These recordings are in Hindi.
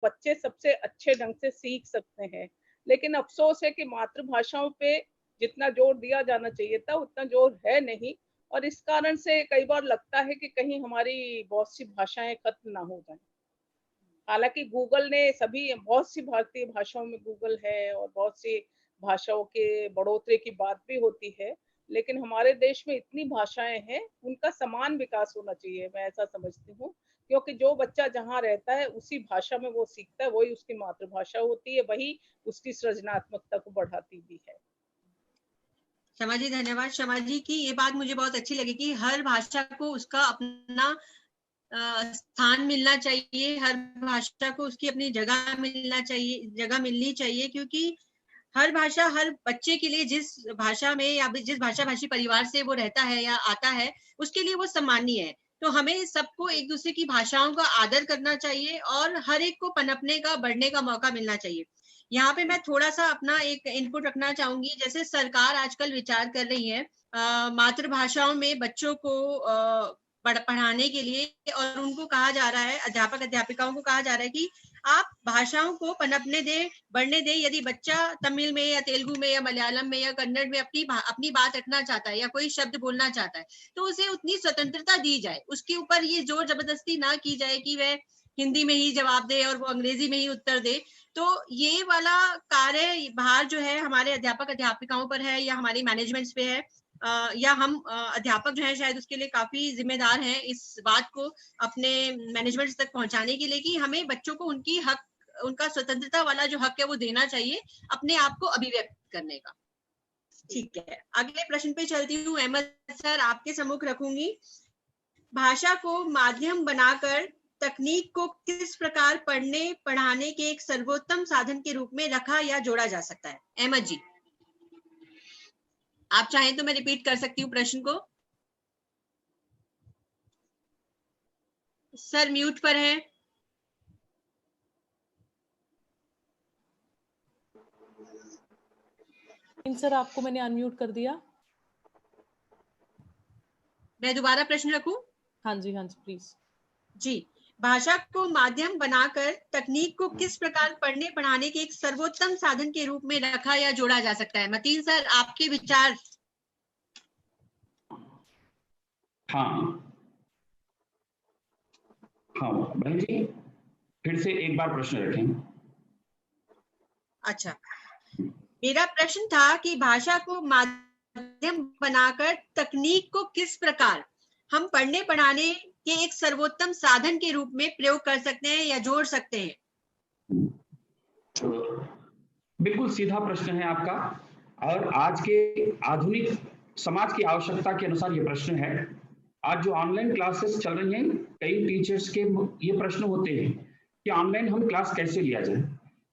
बच्चे सबसे अच्छे ढंग से सीख सकते हैं। लेकिन अफ़सोस है कि मातृभाषाओं पे जितना जोर दिया जाना चाहिए था, उतना जोर है नहीं, और इस कारण से कई बार लगता है कि कहीं हमारी बहुत सी भाषाएँ खत्म ना हो जाएँ। हालाँकि गूगल ने सभी बहुत सी भारतीय भाषाओं में गूगल है और बहुत सी भाषाओं के बढ़ोतरी की बात भी होती है, लेकिन हमारे देश में इतनी भाषाएँ हैं, उनका समान विकास होना चाहिए, मैं ऐसा समझती हूँ। क्योंकि जो बच्चा जहाँ रहता है, उसी भाषा में वो सीखता है, वही उसकी मातृभाषा होती है, वही उसकी सृजनात्मकता को बढ़ाती भी है। शमा जी धन्यवाद। शमा जी की ये बात मुझे बहुत अच्छी लगी कि हर भाषा को उसका अपना स्थान मिलना चाहिए, हर भाषा को उसकी अपनी जगह मिलना चाहिए, जगह मिलनी चाहिए, क्योंकि हर भाषा हर बच्चे के लिए जिस भाषा में या जिस भाषा भाषी परिवार से वो रहता है या आता है, उसके लिए वो सम्मानीय है। तो हमें सबको एक दूसरे की भाषाओं का आदर करना चाहिए और हर एक को पनपने का, बढ़ने का मौका मिलना चाहिए। यहाँ पे मैं थोड़ा सा अपना एक इनपुट रखना चाहूंगी। जैसे सरकार आजकल विचार कर रही है मातृभाषाओं में बच्चों को पढ़ाने के लिए, और उनको कहा जा रहा है, अध्यापक अध्यापिकाओं को कहा जा रहा है कि आप भाषाओं को पनपने दें, बढ़ने दें। यदि बच्चा तमिल में या तेलुगु में या मलयालम में या कन्नड़ में अपनी बात रखना चाहता है या कोई शब्द बोलना चाहता है, तो उसे उतनी स्वतंत्रता दी जाए। उसके ऊपर ये जोर जबरदस्ती ना की जाए कि वह हिंदी में ही जवाब दे और वो अंग्रेजी में ही उत्तर दे। तो ये वाला कार्य भार जो है हमारे अध्यापक अध्यापिकाओं पर है या हमारी मैनेजमेंट्स पे है, या हम अध्यापक जो है शायद उसके लिए काफी जिम्मेदार हैं इस बात को अपने मैनेजमेंट तक पहुंचाने के लिए कि हमें बच्चों को उनका स्वतंत्रता वाला जो हक है वो देना चाहिए अपने आप को अभिव्यक्त करने का। ठीक है, अगले प्रश्न पे चलती हूँ। अहमद सर, आपके सम्मुख रखूंगी। भाषा को माध्यम बनाकर तकनीक को किस प्रकार पढ़ने पढ़ाने के एक सर्वोत्तम साधन के रूप में रखा या जोड़ा जा सकता है? अहमद जी, आप चाहें तो मैं रिपीट कर सकती हूँ प्रश्न को। सर म्यूट पर हैं। सर आपको मैंने अनम्यूट कर दिया। मैं दोबारा प्रश्न रखूं? हाँ जी प्लीज। जी, भाषा को माध्यम बनाकर तकनीक को किस प्रकार पढ़ने पढ़ाने के एक सर्वोत्तम साधन के रूप में रखा या जोड़ा जा सकता है? मतीन सर, आपके विचार। हाँ बहन जी, फिर से एक बार प्रश्न रखें। अच्छा, मेरा प्रश्न था कि भाषा को माध्यम बनाकर तकनीक को किस प्रकार हम पढ़ने पढ़ाने के एक सर्वोत्तम साधन के रूप में प्रयोग कर सकते हैं या जोड़ सकते हैं? तो बिल्कुल सीधा प्रश्न है आपका, और आज के आधुनिक समाज की आवश्यकता के अनुसार ये प्रश्न है। आज जो ऑनलाइन क्लासेस चल रही हैं, कई टीचर्स के ये प्रश्न होते हैं कि ऑनलाइन हम क्लास कैसे लिया जाए।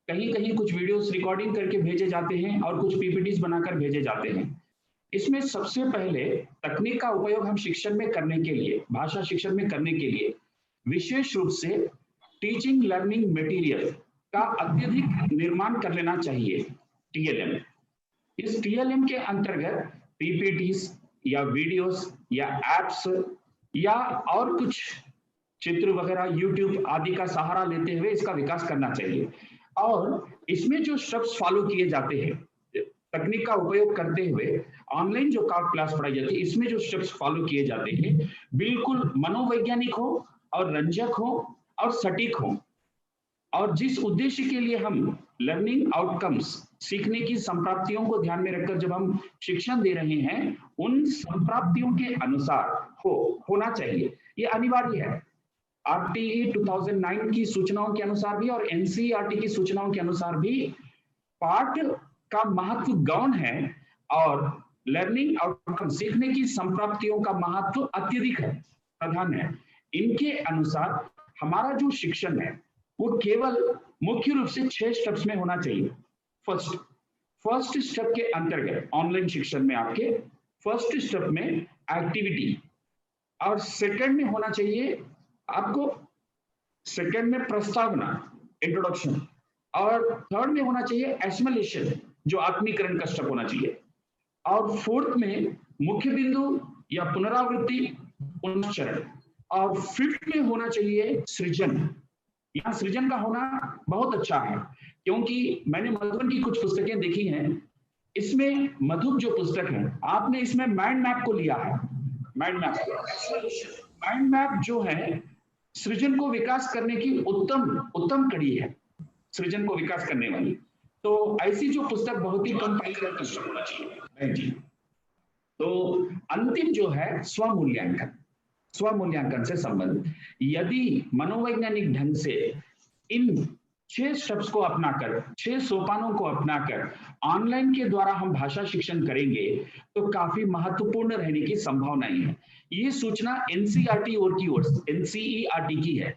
कहीं कहीं कुछ वीडियोस रिकॉर्डिंग करके भेजे जाते हैं और कुछ पीपीटीज बनाकर भेजे जाते हैं। इसमें सबसे पहले तकनीक का उपयोग हम शिक्षण में करने के लिए, भाषा शिक्षण में करने के लिए विशेष रूप से टीचिंग लर्निंग मटेरियल का अत्यधिक निर्माण कर लेना चाहिए, टीएलएम। इस टीएलएम के अंतर्गत पीपीटीज या वीडियोस या एप्स या और कुछ चित्र वगैरह यूट्यूब आदि का सहारा लेते हुए इसका विकास करना चाहिए। और इसमें जो स्टेप्स फॉलो किए जाते हैं तकनीक का उपयोग करते हुए, ऑनलाइन जो क्लास पढ़ाई जाती है, इसमें जो स्टेप्स फॉलो किए जाते हैं बिल्कुल मनोवैज्ञानिक हो और रंजक हो और सटीक हो, और जिस उद्देश्य के लिए हम लर्निंग आउटकम्स, सीखने की संप्राप्तियों को ध्यान में रखकर जब हम शिक्षण दे रहे हैं, उन संप्राप्तियों के अनुसार होना चाहिए। ये अनिवार्य है। आरटीई 2009 की सूचनाओं के अनुसार भी और एनसीईआरटी की सूचनाओं के अनुसार भी पाठ का महत्व गौण है और लर्निंग आउटकम, सीखने की संप्राप्तियों का महत्व अत्यधिक है, प्रधान है। इनके अनुसार हमारा जो शिक्षण है वो केवल मुख्य रूप से 6 स्टेप्स में होना चाहिए। फर्स्ट स्टेप के अंतर्गत ऑनलाइन शिक्षण में आपके फर्स्ट स्टेप में एक्टिविटी, और सेकंड में होना चाहिए आपको, सेकंड में प्रस्तावना, इंट्रोडक्शन, और थर्ड में होना चाहिए एस्मिलेशन, जो आत्मीकरण का स्टेप होना चाहिए, और फोर्थ में मुख्य बिंदु या पुनरावृत्ति, पुनश्चरण, और फिफ्थ में होना चाहिए सृजन यहाँ सृजन का होना बहुत अच्छा है, क्योंकि मैंने मधुबन की कुछ पुस्तकें देखी हैं, इसमें मधुब जो पुस्तक है, आपने इसमें माइंड मैप को लिया है। माइंड मैप जो है सृजन को विकास करने की उत्तम कड़ी है, सृजन को विकास करने वाली। तो ऐसी जो पुस्तक बहुत ही कम पाई जाती है। तो अंतिम जो है स्वमूल्यांकन से संबंधित, यदि मनोवैज्ञानिक ढंग से इन 6 स्टेप्स को अपनाकर, 6 सोपानों को अपनाकर ऑनलाइन के द्वारा हम भाषा शिक्षण करेंगे तो काफी महत्वपूर्ण रहने की संभावनाएं है। ये सूचना एनसीईआरटी की है।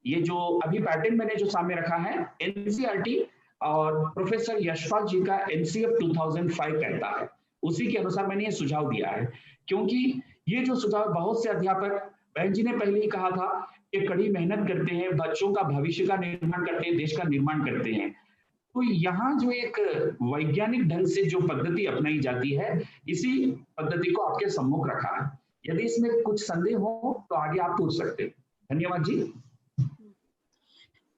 ये जो अभी पैटर्न मैंने जो सामने रखा है, एनसीईआरटी और प्रोफेसर यशपाल जी का एनसीएफ 2005 कहता है, उसी के अनुसार मैंने ये सुझाव दिया है। क्योंकि ये जो सुझाव बहुत से अध्यापक, बहन जी ने पहले ही कहा था कि कड़ी मेहनत करते हैं, बच्चों का भविष्य का निर्माण करते हैं, देश का निर्माण करते हैं। तो यहाँ जो एक वैज्ञानिक ढंग से जो पद्धति अपनाई जाती है, इसी पद्धति को आपके सम्मुख रखा है। यदि इसमें कुछ संदेह हो तो आगे आप पूछ सकते हैं। धन्यवाद जी।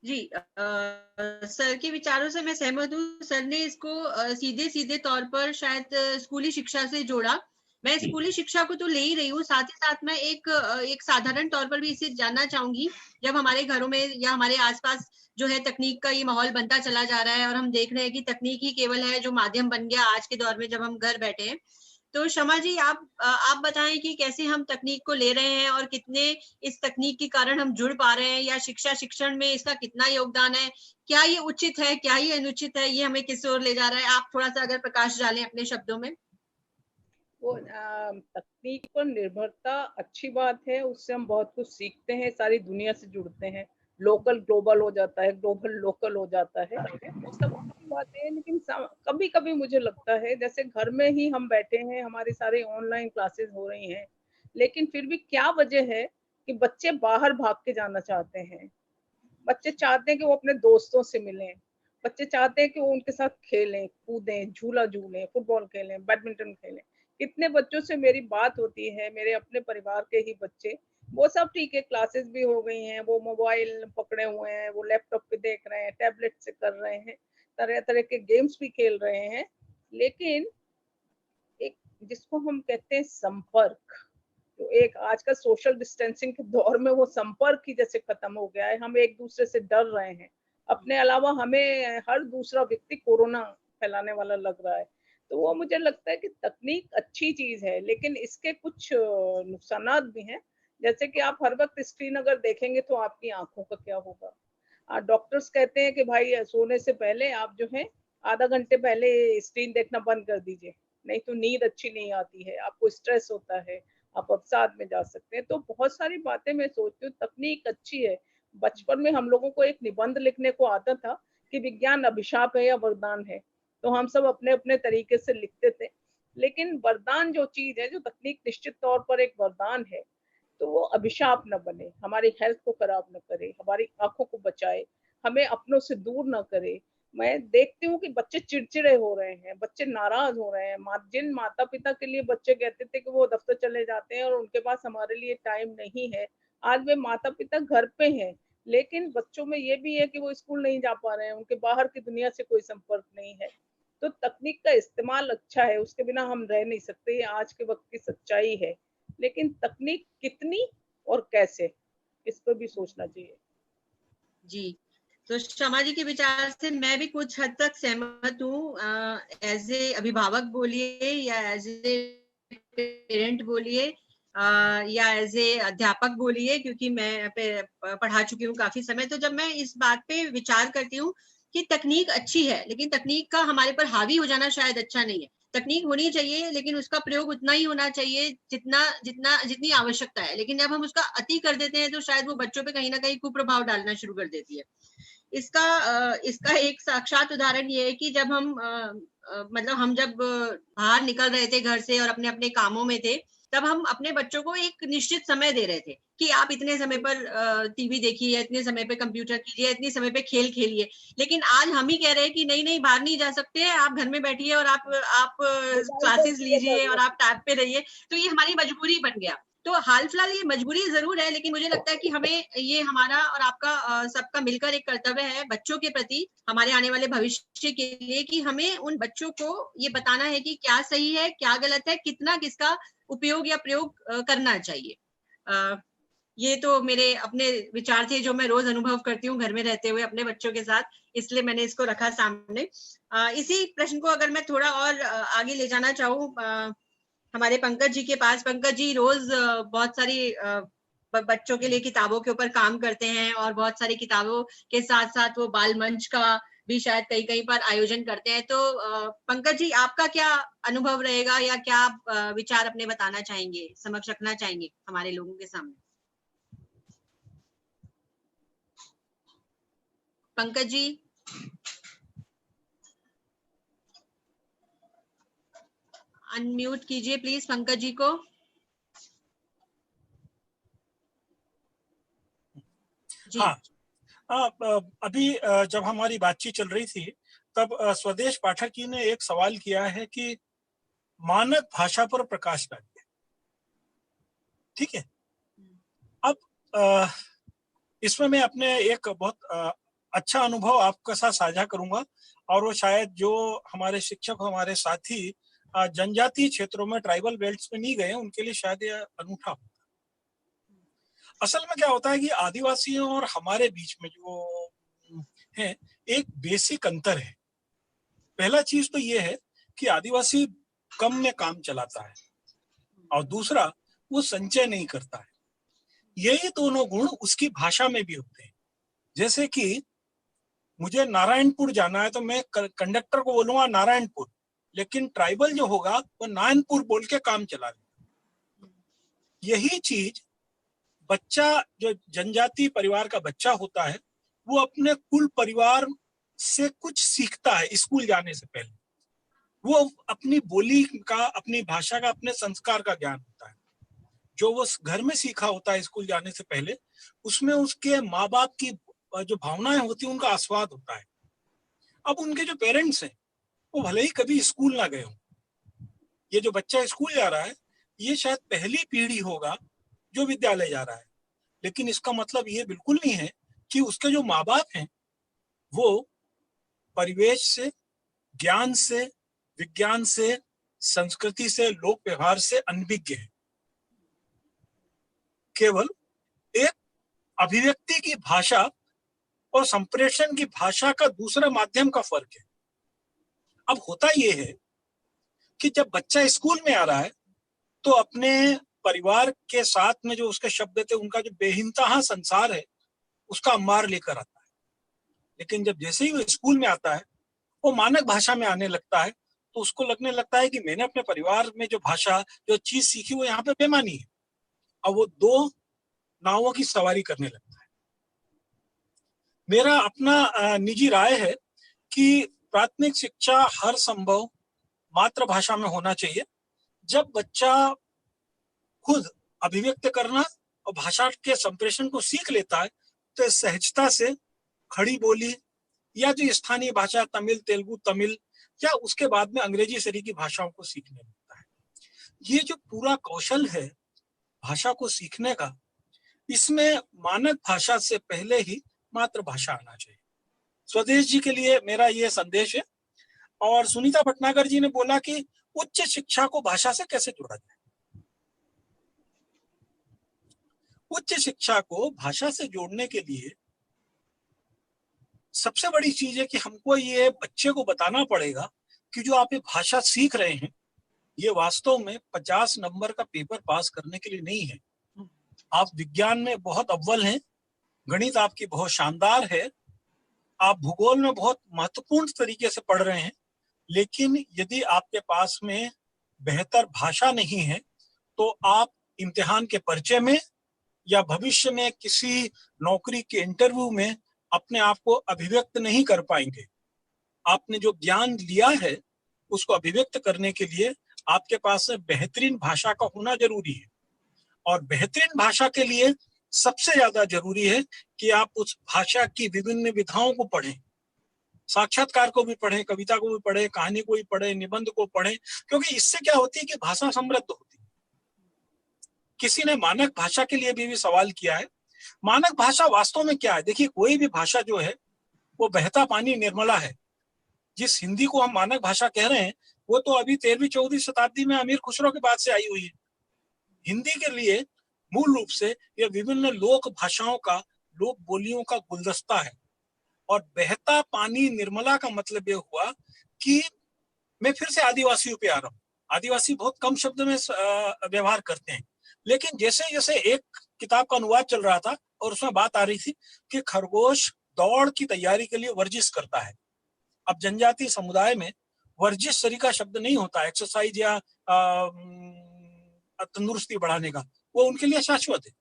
जी, सर के विचारों से मैं सहमत हूँ। सर ने इसको सीधे तौर पर शायद स्कूली शिक्षा से जोड़ा। मैं स्कूली शिक्षा को तो ले ही रही हूँ, साथ ही साथ मैं एक साधारण तौर पर भी इसे जानना चाहूंगी। जब हमारे घरों में या हमारे आसपास जो है तकनीक का ये माहौल बनता चला जा रहा है और हम देख रहे हैं कि तकनीक ही केवल है जो माध्यम बन गया आज के दौर में जब हम घर बैठे हैं, तो शमा जी आप बताएं कि कैसे हम तकनीक को ले रहे हैं और कितने इस तकनीक के कारण हम जुड़ पा रहे हैं, या शिक्षण में इसका कितना योगदान है, क्या ये उचित है, क्या ये अनुचित है, ये हमें किस ओर ले जा रहा है? आप थोड़ा सा अगर प्रकाश डालें अपने शब्दों में। वो तकनीक पर निर्भरता अच्छी बात है, उससे हम बहुत कुछ सीखते हैं, सारी दुनिया से जुड़ते हैं, लोकल ग्लोबल हो जाता है, ग्लोबल लोकल हो जाता है, वो सब अच्छी बात है। लेकिन कभी कभी मुझे लगता है जैसे घर में ही हम बैठे हैं, हमारी सारी ऑनलाइन क्लासेस हो रही हैं, लेकिन फिर भी क्या वजह है कि बच्चे बाहर भाग के जाना चाहते हैं। बच्चे चाहते हैं कि वो अपने दोस्तों से मिलें, बच्चे चाहते हैं कि वो उनके साथ खेलें, कूदें, झूला झूलें, फुटबॉल खेलें, बैडमिंटन खेलें। कितने बच्चों से मेरी बात होती है, मेरे अपने परिवार के ही बच्चे, वो सब ठीक है, क्लासेस भी हो गई हैं, वो मोबाइल पकड़े हुए हैं, वो लैपटॉप पे देख रहे हैं, टैबलेट से कर रहे हैं, तरह तरह के गेम्स भी खेल रहे हैं, लेकिन एक जिसको हम कहते हैं संपर्क, तो एक आज का सोशल डिस्टेंसिंग के दौर में वो संपर्क ही जैसे खत्म हो गया है। हम एक दूसरे से डर रहे हैं, अपने अलावा हमें हर दूसरा व्यक्ति कोरोना फैलाने वाला लग रहा है। तो वो मुझे लगता है कि तकनीक अच्छी चीज है, लेकिन इसके कुछ नुकसानात भी हैं। जैसे कि आप हर वक्त स्क्रीन अगर देखेंगे तो आपकी आंखों का क्या होगा। डॉक्टर्स कहते हैं कि भाई सोने से पहले आप जो है आधा घंटे पहले स्क्रीन देखना बंद कर दीजिए, नहीं तो नींद अच्छी नहीं आती है, आपको स्ट्रेस होता है, आप अवसाद में जा सकते हैं। तो बहुत सारी बातें मैं सोचती हूँ, तकनीक अच्छी है। बचपन में हम लोगों को एक निबंध लिखने को आता था कि विज्ञान अभिशाप है या वरदान है, तो हम सब अपने अपने तरीके से लिखते थे। लेकिन वरदान जो चीज है, जो तकनीक निश्चित तौर पर एक वरदान है, तो वो अभिशाप न बने, हमारी हेल्थ को खराब न करे, हमारी आंखों को बचाए, हमें अपनों से दूर न करे। मैं देखती हूँ कि बच्चे चिड़चिड़े हो रहे हैं, बच्चे नाराज हो रहे हैं। जिन माता पिता के लिए बच्चे कहते थे कि वो दफ्तर चले जाते हैं और उनके पास हमारे लिए टाइम नहीं है, आज वे माता पिता घर पे हैं, लेकिन बच्चों में ये भी है कि वो स्कूल नहीं जा पा रहे हैं, उनके बाहर की दुनिया से कोई संपर्क नहीं है। तो तकनीक का इस्तेमाल अच्छा है, उसके बिना हम रह नहीं सकते, ये आज के वक्त की सच्चाई है। लेकिन तकनीक कितनी और कैसे, इस पर भी सोचना चाहिए। जी, तो शमा जी के विचार से मैं भी कुछ हद तक सहमत हूँ। एज ए अभिभावक बोलिए या एज ए पेरेंट बोलिए या एज ए अध्यापक बोलिए, क्योंकि मैं पढ़ा चुकी हूँ काफी समय। तो जब मैं इस बात पे विचार करती हूँ कि तकनीक अच्छी है, लेकिन तकनीक का हमारे पर हावी हो जाना शायद अच्छा नहीं है। तकनीक होनी चाहिए, लेकिन उसका प्रयोग उतना ही होना चाहिए जितनी आवश्यकता है। लेकिन जब हम उसका अति कर देते हैं तो शायद वो बच्चों पे कहीं ना कहीं कुप्रभाव डालना शुरू कर देती है। इसका एक साक्षात उदाहरण ये है कि जब हम जब बाहर निकल रहे थे घर से और अपने अपने कामों में थे, तब हम अपने बच्चों को एक निश्चित समय दे रहे थे कि आप इतने समय पर टीवी देखिए, इतने समय पे कंप्यूटर कीजिए, इतने समय पे खेल खेलिए। लेकिन आज हम ही कह रहे हैं कि नहीं बाहर नहीं जा सकते, आप घर में बैठिए और आप क्लासेस लीजिए और आप टैब पे रहिए। तो ये हमारी मजबूरी बन गया। तो हाल फिलहाल ये मजबूरी जरूर है, लेकिन मुझे लगता है कि हमें ये हमारा और आपका सबका मिलकर एक कर्तव्य है बच्चों के प्रति, हमारे आने वाले भविष्य के लिए, कि हमें उन बच्चों को ये बताना है कि क्या सही है क्या गलत है, कितना किसका उपयोग या प्रयोग करना चाहिए। ये तो मेरे अपने विचार थे जो मैं रोज अनुभव करती हूँ घर में रहते हुए अपने बच्चों के साथ, इसलिए मैंने इसको रखा सामने। इसी प्रश्न को अगर मैं थोड़ा और आगे ले जाना चाहूँ हमारे पंकज जी के पास। पंकज जी रोज बहुत सारी बच्चों के लिए किताबों के ऊपर काम करते हैं और बहुत सारी किताबों के साथ साथ वो बाल मंच का भी शायद कहीं कहीं पर आयोजन करते हैं। तो पंकज जी आपका क्या अनुभव रहेगा या क्या विचार अपने बताना चाहेंगे, समक्ष रखना चाहेंगे हमारे लोगों के सामने? पंकज जी अनम्यूट कीजिए प्लीज पंकज जी को। जी। हाँ, अभी जब हमारी बातचीत चल रही थी तब स्वदेश पाठक जी ने एक सवाल किया है कि मानक भाषा पर प्रकाश डालिए। ठीक है, अब इसमें मैं अपने एक बहुत अच्छा अनुभव आपके साथ साझा करूंगा, और वो शायद जो हमारे शिक्षक हमारे साथी जनजातीय क्षेत्रों में ट्राइबल बेल्ट्स में नहीं गए उनके लिए शायद यह अनूठा होता। असल में क्या होता है कि आदिवासियों और हमारे बीच में जो है एक बेसिक अंतर है। पहला चीज तो ये है कि आदिवासी कम में काम चलाता है और दूसरा वो संचय नहीं करता है। यही दोनों गुण उसकी भाषा में भी होते हैं। जैसे कि मुझे नारायणपुर जाना है तो मैं कंडक्टर को बोलूंगा नारायणपुर, लेकिन ट्राइबल जो होगा वो नारायणपुर बोल के काम चला लेगा। यही चीज बच्चा जो जनजाति परिवार का बच्चा होता है वो अपने कुल परिवार से कुछ सीखता है स्कूल जाने से पहले। वो अपनी बोली का, अपनी भाषा का, अपने संस्कार का ज्ञान होता है जो वो घर में सीखा होता है स्कूल जाने से पहले। उसमें उसके माँ बाप की जो भावनाएं होती हैं उनका आस्वाद होता है। अब उनके जो पेरेंट्स हैं वो भले ही कभी स्कूल ना गए हों, ये जो बच्चा स्कूल जा रहा है ये शायद पहली पीढ़ी होगा जो विद्यालय जा रहा है, लेकिन इसका मतलब ये बिल्कुल नहीं है कि उसके जो माँ बाप हैं वो परिवेश से, ज्ञान से, विज्ञान से, संस्कृति से, लोक व्यवहार से अनभिज्ञ है। केवल एक अभिव्यक्ति की भाषा और संप्रेषण की भाषा का दूसरे माध्यम का फर्क है। अब होता यह है कि जब बच्चा स्कूल में आ रहा है तो अपने परिवार के साथ में जो उसके शब्द थे उनका जो बेहिंतहा संसार है उसका अंबार लेकर आता है। लेकिन जब जैसे ही वो स्कूल में आता है वो मानक भाषा में आने लगता है तो उसको लगने लगता है कि मैंने अपने परिवार में जो भाषा, जो चीज सीखी वो यहाँ पे बेमानी है। अब वो दो नावों की सवारी करने लगता है। मेरा अपना निजी राय है कि प्राथमिक शिक्षा हर संभव मातृभाषा में होना चाहिए। जब बच्चा खुद अभिव्यक्त करना और भाषा के संप्रेषण को सीख लेता है तो सहजता से खड़ी बोली या जो स्थानीय भाषा तमिल, तेलुगु, तमिल या उसके बाद में अंग्रेजी सरी की भाषाओं को सीखने लगता है। ये जो पूरा कौशल है भाषा को सीखने का, इसमें मानक भाषा से पहले ही मातृभाषा आना चाहिए। स्वदेश जी के लिए मेरा ये संदेश है। और सुनीता भटनागर जी ने बोला कि उच्च शिक्षा को भाषा से कैसे जोड़ा जाए। उच्च शिक्षा को भाषा से जोड़ने के लिए सबसे बड़ी चीज है कि हमको ये बच्चे को बताना पड़ेगा कि जो आप ये भाषा सीख रहे हैं ये वास्तव में 50 नंबर का पेपर पास करने के लिए नहीं है। आप विज्ञान में बहुत अव्वल हैं, गणित आपकी बहुत शानदार है, आप भूगोल में बहुत महत्वपूर्ण तरीके से पढ़ रहे हैं, लेकिन यदि आपके पास में बेहतर भाषा नहीं है तो आप इम्तिहान के पर्चे में या भविष्य में किसी नौकरी के इंटरव्यू में अपने आप को अभिव्यक्त नहीं कर पाएंगे। आपने जो ज्ञान लिया है उसको अभिव्यक्त करने के लिए आपके पास बेहतरीन भाषा का होना जरूरी है। और बेहतरीन भाषा के लिए सबसे ज्यादा जरूरी है कि आप उस भाषा की विभिन्न विधाओं को पढ़ें, साक्षात्कार को भी पढ़ें, कविता को भी पढ़ें, कहानी को भी पढ़ें, निबंध को पढ़ें, क्योंकि इससे क्या होती है कि भाषा समृद्ध होती है। किसी ने मानक भाषा के लिए भी सवाल किया है। मानक भाषा वास्तव में क्या है? देखिए, कोई भी भाषा जो है वो बहता पानी निर्मला है। जिस हिंदी को हम मानक भाषा कह रहे हैं वो तो अभी 13वीं-14वीं शताब्दी में अमीर खुसरो के बाद से आई हुई है। हिंदी के लिए मूल रूप से यह विभिन्न लोक भाषाओं का, लोक बोलियों का गुलदस्ता है। और बहता पानी निर्मला का मतलब ये हुआ कि मैं फिर से आदिवासियों पे आ रहा हूँ। आदिवासी बहुत कम शब्द में व्यवहार करते हैं, लेकिन जैसे जैसे एक किताब का अनुवाद चल रहा था और उसमें बात आ रही थी कि खरगोश दौड़ की तैयारी के लिए वर्जिश करता है। अब जनजातीय समुदाय में वर्जिश शरीर का शब्द नहीं होता, एक्सरसाइज या तंदुरुस्ती बढ़ाने का, वो उनके लिए शाश्वत है।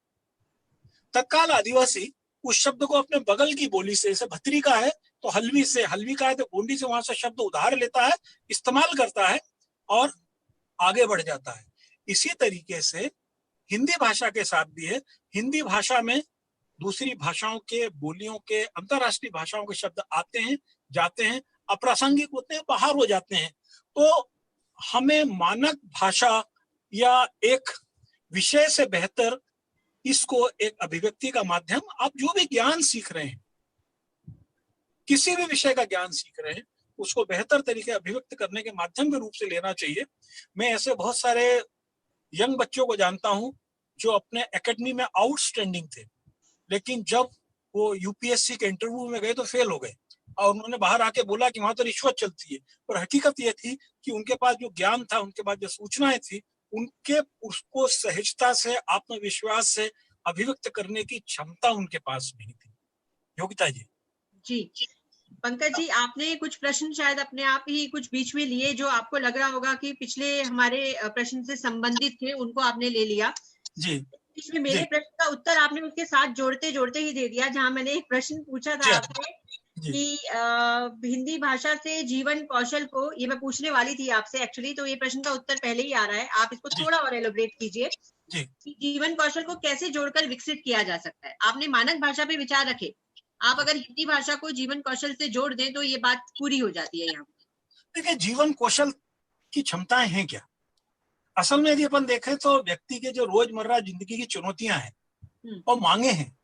तत्काल आदिवासी उस शब्द को अपने बगल की बोली से, जैसे भतरी का है तो हलवी से, हलवी का है तो गोंडी से, वहां से शब्द उधार लेता है, इस्तेमाल करता है और आगे बढ़ जाता है। इसी तरीके से हिंदी भाषा के साथ भी है। हिंदी भाषा में दूसरी भाषाओं के, बोलियों के, अंतरराष्ट्रीय भाषाओं के शब्द आते हैं, जाते हैं, अप्रासंगिक होते हैं, बाहर हो जाते हैं। तो हमें मानक भाषा या एक विषय से बेहतर इसको एक अभिव्यक्ति का माध्यम, आप जो भी ज्ञान सीख रहे हैं, किसी भी विषय का ज्ञान सीख रहे हैं, उसको बेहतर तरीके अभिव्यक्त करने के माध्यम के रूप से लेना चाहिए। मैं ऐसे बहुत सारे यंग बच्चों को जानता हूं जो अपने एकेडमी में आउटस्टैंडिंग थे, लेकिन जब वो यूपीएससी के इंटरव्यू में गए तो फेल हो गए और उन्होंने बाहर आके बोला कि वहां तो रिश्वत चलती है। और हकीकत ये थी कि उनके पास जो ज्ञान था, उनके पास जो सूचनाएं थी, उनके उसको सहजता से, आत्मविश्वास से अभिव्यक्त करने की क्षमता उनके पास नहीं थी। योगिता जी। जी पंकज जी, आपने कुछ प्रश्न शायद अपने आप ही कुछ बीच में लिए जो आपको लग रहा होगा कि पिछले हमारे प्रश्न से संबंधित थे, उनको आपने ले लिया। जी। बीच में मेरे प्रश्न का उत्तर आपने उसके साथ जोड़ते जोड़ते ही दे दिया, जहां मैंने एक प्रश्न पूछा था आपसे कि हिंदी भाषा से जीवन कौशल को, ये मैं पूछने वाली थी आपसे एक्चुअली, तो ये प्रश्न का उत्तर पहले ही आ रहा है, आप इसको थोड़ा और एलोब्रेट कीजिए कि जीवन कौशल को कैसे जोड़कर विकसित किया जा सकता है। आपने मानक भाषा पे विचार रखे, आप अगर हिंदी भाषा को जीवन कौशल से जोड़ दें तो ये बात पूरी हो जाती है। यहाँ देखिए, जीवन कौशल की क्षमताएं हैं क्या? असल में यदि अपन देखें तो व्यक्ति के जो रोजमर्रा जिंदगी की चुनौतियां हैं और मांगे हैं,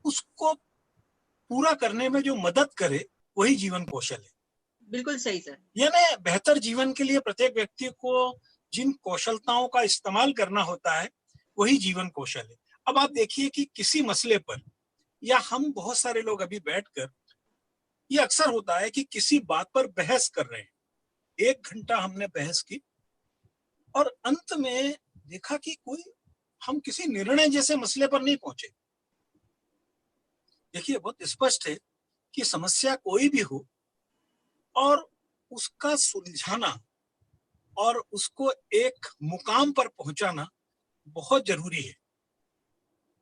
उसको पूरा करने में जो मदद करे वही जीवन कौशल है। बिल्कुल सही सर। यानी बेहतर जीवन के लिए प्रत्येक व्यक्ति को जिन कौशलताओं का इस्तेमाल करना होता है वही जीवन कौशल है। अब आप देखिए कि किसी मसले पर, या हम बहुत सारे लोग अभी बैठकर, ये अक्सर होता है कि किसी बात पर बहस कर रहे हैं, 1 घंटा हमने बहस की और अंत में देखा कि हम किसी निर्णय जैसे मसले पर नहीं पहुंचे। देखिए, बहुत स्पष्ट है कि समस्या कोई भी हो और उसका सुलझाना और उसको एक मुकाम पर पहुंचाना बहुत जरूरी है।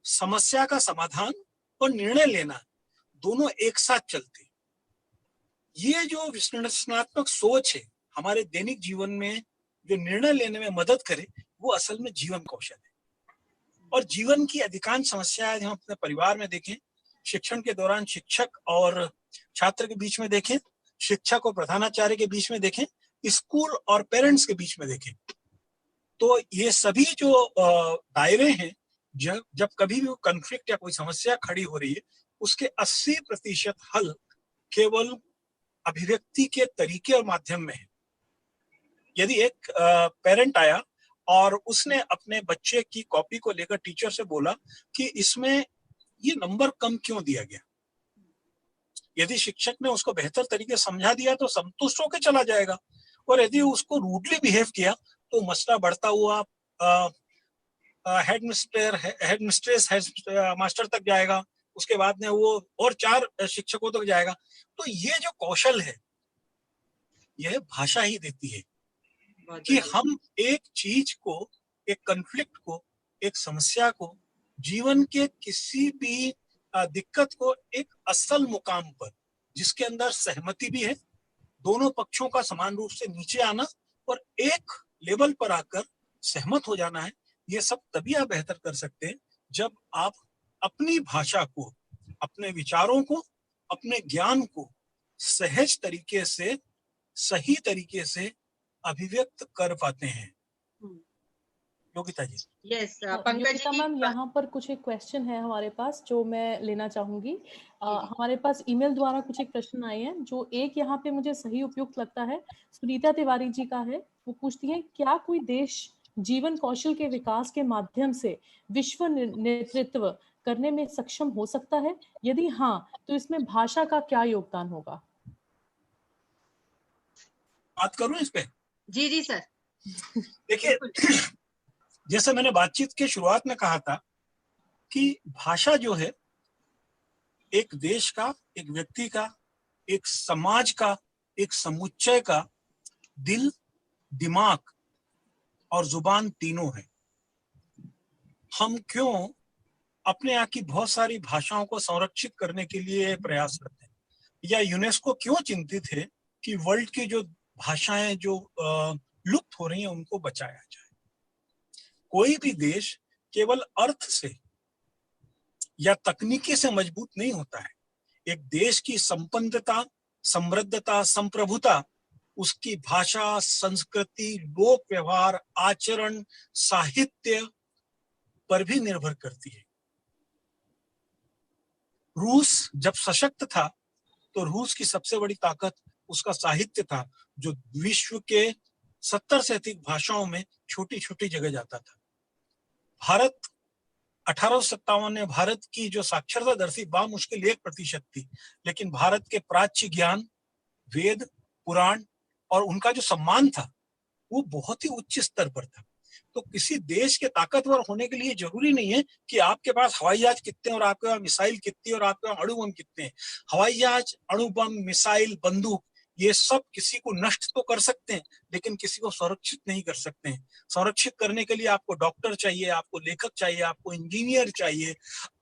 समस्या का समाधान और निर्णय लेना दोनों एक साथ चलते। ये जो विश्लेषणात्मक सोच है हमारे दैनिक जीवन में जो निर्णय लेने में मदद करे, वो असल में जीवन कौशल है। और जीवन की अधिकांश समस्याएं हम अपने परिवार में देखें, शिक्षण के दौरान शिक्षक और छात्र के बीच में देखें, शिक्षक और प्रधानाचार्य के बीच में देखें, स्कूल और पेरेंट्स के बीच में देखें, तो ये सभी जो दायरे हैं, जब कभी भी कॉन्फ्लिक्ट या कोई समस्या खड़ी हो रही है, उसके 80% हल केवल अभिव्यक्ति के तरीके और माध्यम में है। यदि एक पेरेंट आया और उसने अपने बच्चे की कॉपी को लेकर टीचर से बोला कि इसमें ये नंबर कम क्यों दिया गया, यदि शिक्षक ने उसको बेहतर तरीके से समझा दिया तो संतुष्ट होकर चला जाएगा, और यदि उसको रूडली बिहेव किया तो मसला बढ़ता हुआ हेडमिस्ट्रेस मास्टर तक जाएगा, उसके बाद में वो और 4 शिक्षकों तक जाएगा। तो ये जो कौशल है, यह भाषा ही देती है कि हम एक चीज को, एक कॉन्फ्लिक्ट को, एक समस्या को, जीवन के किसी भी दिक्कत को एक असल मुकाम पर, जिसके अंदर सहमति भी है, दोनों पक्षों का समान रूप से नीचे आना और एक लेवल पर आकर सहमत हो जाना है, ये सब तभी आप बेहतर कर सकते हैं जब आप अपनी भाषा को, अपने विचारों को, अपने ज्ञान को सहज तरीके से, सही तरीके से अभिव्यक्त कर पाते हैं। योगिता जी। यस पंकज योगिता जी मैम, यहाँ पर कुछ एक क्वेश्चन है हमारे पास जो मैं लेना चाहूंगी। जी। हमारे पास ईमेल द्वारा कुछ एक प्रश्न आए हैं, जो एक यहाँ पे मुझे सही उपयुक्त लगता है, सुनीता तिवारी जी का है। वो पूछती हैं, क्या कोई देश जीवन कौशल के विकास के माध्यम से विश्व नेतृत्व करने में सक्षम हो सकता है? यदि हाँ, तो इसमें भाषा का क्या योगदान होगा? बात करूं इस पे? जी जी सर। देखिए, जैसे मैंने बातचीत के शुरुआत में कहा था कि भाषा जो है एक देश का, एक व्यक्ति का, एक समाज का, एक समुच्चय का दिल, दिमाग और जुबान तीनों है। हम क्यों अपने यहाँ की बहुत सारी भाषाओं को संरक्षित करने के लिए प्रयास करते हैं, या यूनेस्को क्यों चिंतित है कि वर्ल्ड की जो भाषाएं जो लुप्त हो रही हैं उनको बचाया जाए। कोई भी देश केवल अर्थ से या तकनीकी से मजबूत नहीं होता है। एक देश की संपन्नता, समृद्धता, संप्रभुता उसकी भाषा, संस्कृति, लोक व्यवहार, आचरण, साहित्य पर भी निर्भर करती है। रूस जब सशक्त था तो रूस की सबसे बड़ी ताकत उसका साहित्य था, जो विश्व के 70 से अधिक भाषाओं में छोटी छोटी जगह जाता था। भारत 1857 में भारत की जो साक्षरता दर थी बामुश्किल 1% थी, लेकिन भारत के प्राच्य ज्ञान, वेद, पुराण और उनका जो सम्मान था वो बहुत ही उच्च स्तर पर था। तो किसी देश के ताकतवर होने के लिए जरूरी नहीं है कि आपके पास हवाई जहाज कितने और आपके पास मिसाइल कितनी और आपके पास अणु बम कितने हैं। हवाई जहाज, अणु बम, मिसाइल, बंदूक, ये सब किसी को नष्ट तो कर सकते हैं लेकिन किसी को सुरक्षित नहीं कर सकते हैं। संरक्षित करने के लिए आपको डॉक्टर चाहिए, आपको लेखक चाहिए, आपको इंजीनियर चाहिए,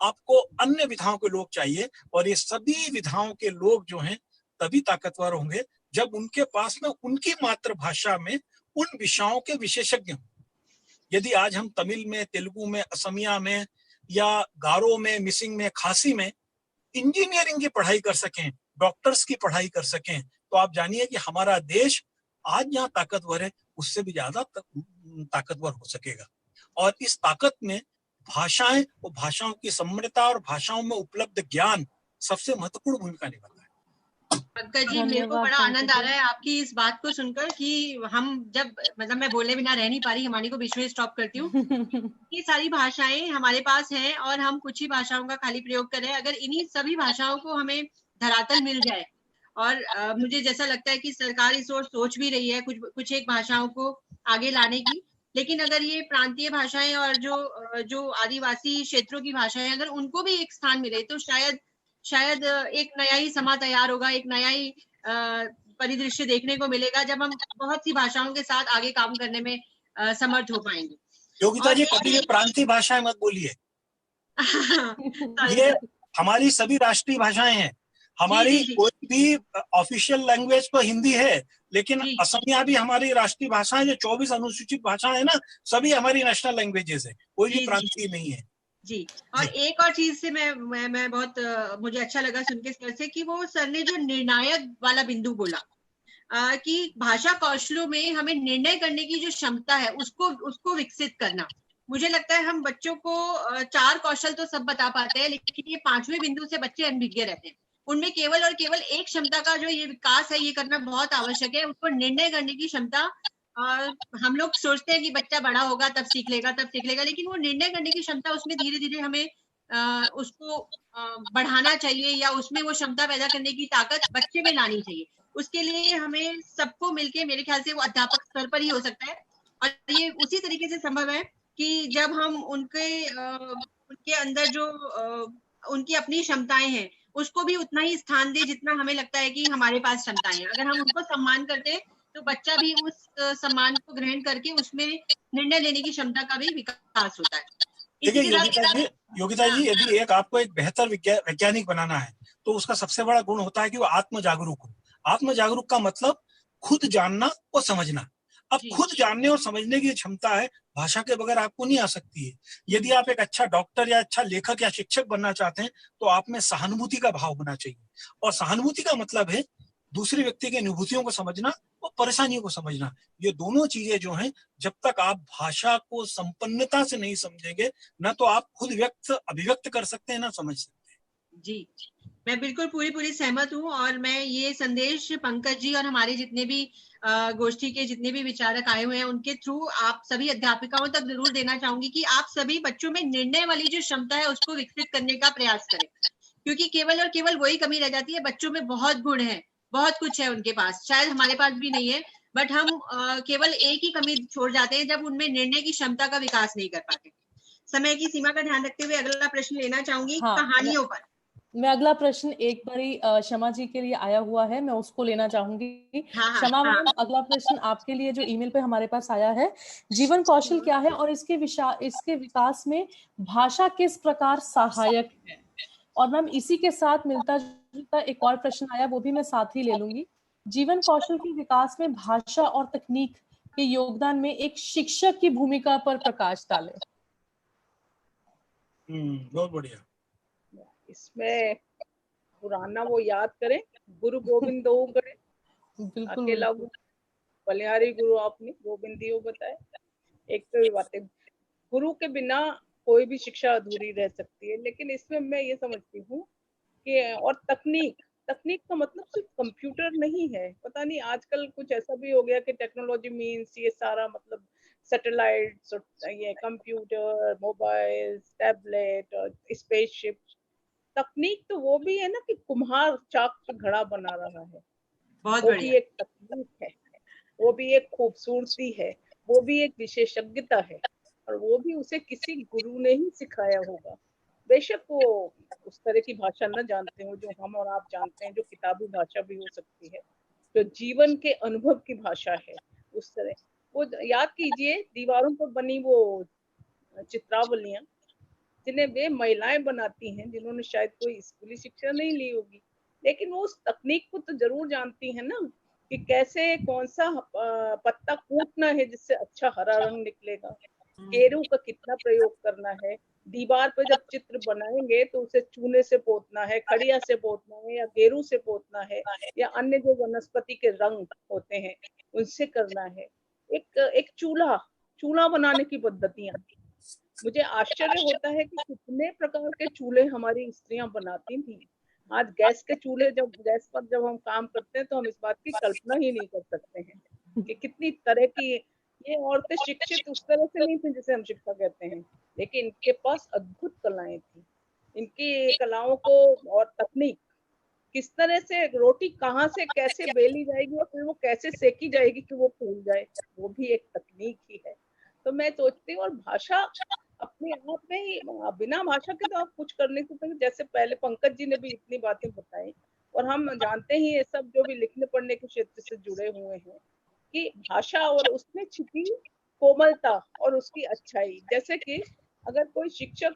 आपको अन्य विधाओं के लोग चाहिए, और ये सभी विधाओं के लोग जो हैं तभी ताकतवर होंगे जब उनके पास में उनकी मातृभाषा में उन विषयों के विशेषज्ञ हों। यदि आज हम तमिल में, तेलुगु में, असमिया में या गारो में, मिसिंग में, खासी में इंजीनियरिंग की पढ़ाई कर सकें, डॉक्टर्स की पढ़ाई कर सकें, तो आप जानिए कि हमारा देश आज यहाँ ताकतवर है उससे भी ज्यादा ताकतवर हो सकेगा। और इस ताकत में भाषाएं और भाषाओं की समृद्धता और भाषाओं में उपलब्ध ज्ञान सबसे महत्वपूर्ण भूमिका निभाता है। पंकज जी, मेरे को बड़ा आनंद आ रहा है आपकी इस बात को सुनकर कि हम जब मतलब मैं बोले बिना रह नहीं पा रही, हिमानी को बीच में स्टॉप करती हूँ। ये सारी भाषाएं हमारे पास हैं और हम कुछ ही भाषाओं का खाली प्रयोग कर रहे हैं। अगर इन्हीं सभी भाषाओं को हमें धरातल मिल जाए, और मुझे जैसा लगता है कि सरकार इस ओर सोच भी रही है कुछ एक भाषाओं को आगे लाने की, लेकिन अगर ये प्रांतीय भाषाएं और जो आदिवासी क्षेत्रों की भाषाएं अगर उनको भी एक स्थान मिले तो शायद एक नया ही समा तैयार होगा, एक नया ही परिदृश्य देखने को मिलेगा जब हम बहुत सी भाषाओं के साथ आगे काम करने में समर्थ हो पाएंगे। योगिता जी, कभी ये प्रांतीय भाषाएं मत बोलिए। ये हमारी सभी राष्ट्रीय भाषाएं हैं। हमारी कोई भी ऑफिशियल लैंग्वेज तो हिंदी है, लेकिन असमिया भी हमारी राष्ट्रीय भाषा है। जो 24 अनुसूचित भाषाएं है ना, सभी हमारी नेशनल लैंग्वेजेस है, कोई भी प्रांतीय नहीं है जी। और एक और चीज से मैं बहुत मुझे अच्छा लगा सुन के सर से कि वो सर ने जो निर्णायक वाला बिंदु बोला कि भाषा कौशलों में हमें निर्णय करने की जो क्षमता है उसको विकसित करना। मुझे लगता है हम बच्चों को 4 कौशल तो सब बता पाते हैं, लेकिन ये 5वें बिंदु से बच्चे अनभिज्ञ रहते हैं। उनमें केवल और केवल एक क्षमता का जो ये विकास है ये करना बहुत आवश्यक है, उसको निर्णय करने की क्षमता। हम लोग सोचते हैं कि बच्चा बड़ा होगा तब सीख लेगा, लेकिन वो निर्णय करने की क्षमता उसमें धीरे धीरे हमें उसको बढ़ाना चाहिए, या उसमें वो क्षमता पैदा करने की ताकत बच्चे में लानी चाहिए। उसके लिए हमें सबको मिलके, मेरे ख्याल से वो अध्यापक स्तर पर ही हो सकता है, और ये उसी तरीके से संभव है कि जब हम उनके अंदर जो उनकी अपनी क्षमताएं हैं उसको भी उतना ही स्थान दे जितना हमें लगता है कि हमारे पास क्षमताएं हैं। अगर हम उनको सम्मान करते हैं तो बच्चा भी उस सम्मान को ग्रहण करके उसमें निर्णय लेने की क्षमता का भी विकास होता है। देखिए योगिता जी, यदि आपको एक बेहतर वैज्ञानिक बनाना है तो उसका सबसे बड़ा गुण होता है कि वो आत्म जागरूक हो। आत्म जागरूक का मतलब खुद जानना और समझना। अब खुद जानने और समझने की क्षमता है, भाषा के बगैर आपको नहीं आ सकती है। यदि आप एक अच्छा डॉक्टर या अच्छा लेखक या शिक्षक बनना चाहते हैं तो आप में सहानुभूति का भाव होना चाहिए, और सहानुभूति का मतलब है दूसरे व्यक्ति की अनुभूतियों को समझना और परेशानियों को समझना, ये दोनों चीजें जो हैं, जब तक आप भाषा को संपन्नता से नहीं समझेंगे, ना तो आप खुद अभिव्यक्त कर सकते हैं, ना समझ सकते हैं। जी, मैं बिल्कुल पूरी सहमत हूँ, और मैं ये संदेश पंकज जी और हमारे जितने भी गोष्ठी के जितने भी विचारक आए हुए हैं उनके थ्रू आप सभी अध्यापिकाओं तक जरूर देना चाहूंगी कि आप सभी बच्चों में निर्णय वाली जो क्षमता है उसको विकसित करने का प्रयास करें, क्योंकि केवल और केवल वही कमी रह जाती है। बच्चों में बहुत गुण है, बहुत कुछ है उनके पास, शायद हमारे पास भी नहीं है, बट हम केवल एक ही कमी छोड़ जाते हैं, जब उनमें निर्णय की क्षमता का विकास नहीं कर पाते। समय की सीमा का ध्यान रखते हुए अगला प्रश्न लेना चाहूंगी। हाँ, कहानियों पर मैं अगला प्रश्न एक बारी क्षमा जी के लिए आया हुआ है, मैं उसको लेना चाहूंगी। क्षमा मैम, अगला प्रश्न आपके लिए जो ईमेल पे हमारे पास आया है, जीवन कौशल क्या है और इसके विकास में भाषा किस प्रकार सहायक है। और मैम इसी के साथ मिलता जुलता एक और प्रश्न आया, वो भी मैं साथ ही ले लूंगी। जीवन कौशल के विकास में भाषा और तकनीक के योगदान में एक शिक्षक की भूमिका पर प्रकाश डालें। बहुत बढ़िया। इसमें पुराना वो याद करें, गुरु गोविंद दो करे, बिल्कुल अकेला बलिहारी गुरु आपने गोविंदियो बताए। एक तो बात है, गुरु के बिना कोई भी शिक्षा अधूरी रह सकती है, लेकिन इसमें मैं ये समझती हूँ कि और तकनीक का मतलब सिर्फ कंप्यूटर नहीं है। पता नहीं आजकल कुछ ऐसा भी हो गया कि टेक्नोलॉजी मीन्स ये सारा मतलब सैटेलाइट्स और ये कंप्यूटर, मोबाइल, टैबलेट और स्पेसशिप। तकनीक तो वो भी है ना कि कुम्हार चाक पे घड़ा बना रहा है, बहुत वो बढ़िया। भी एक तकनीक है, वो भी एक खूबसूरती है, वो भी एक विशेषज्ञता है, और वो भी उसे किसी गुरु ने ही सिखाया होगा। बेशक वो उस तरह की भाषा न जानते हो जो हम और आप जानते हैं, जो किताबी भाषा भी हो सकती है, जो जीवन के अनुभव की भाषा है उस तरह। वो याद कीजिए दीवारों पर बनी वो चित्रावलियां, जिन्हें वे महिलाएं बनाती हैं, जिन्होंने शायद कोई स्कूली शिक्षा नहीं ली होगी, लेकिन वो उस तकनीक को तो जरूर जानती है ना, कि कैसे कौन सा पत्ता कूटना है जिससे अच्छा हरा रंग निकलेगा, गेरू का कितना प्रयोग करना है, दीवार पर जब चित्र बनाएंगे तो उसे चूने से पोतना है, खड़िया से पोतना है, या गेरू से पोतना है, या अन्य जो वनस्पति के रंग होते हैं उनसे करना है। एक चूल्हा बनाने की पद्धतियां, मुझे आश्चर्य होता है कि कितने प्रकार के चूल्हे हमारी स्त्रियां बनाती थी। आज गैस के चूल्हे, गैस पर जब हम काम करते हैं तो हम इस बात की कल्पना ही नहीं कर सकते हैं कि कितनी तरह की ये औरतें शिक्षित उस तरह से नहीं थी जिसे हम शिक्षा कहते हैं, लेकिन इनके पास अद्भुत कलाएं थी। इनकी कलाओं को और तकनीक, किस तरह से रोटी कहाँ से कैसे बेली जाएगी और फिर वो कैसे सेकी जाएगी कि वो फूल जाए, वो भी एक तकनीक ही है। तो मैं सोचती हूँ, और भाषा अपने आप में ही, बिना भाषा के तो आप कुछ कर नहीं सकते। जैसे पहले पंकज जी ने भी इतनी बातें बताई, और हम जानते ही ये सब जो भी लिखने पढ़ने के क्षेत्र से जुड़े हुए हैं, कि भाषा और उसमें छिपी कोमलता और उसकी अच्छाई। जैसे कि अगर कोई शिक्षक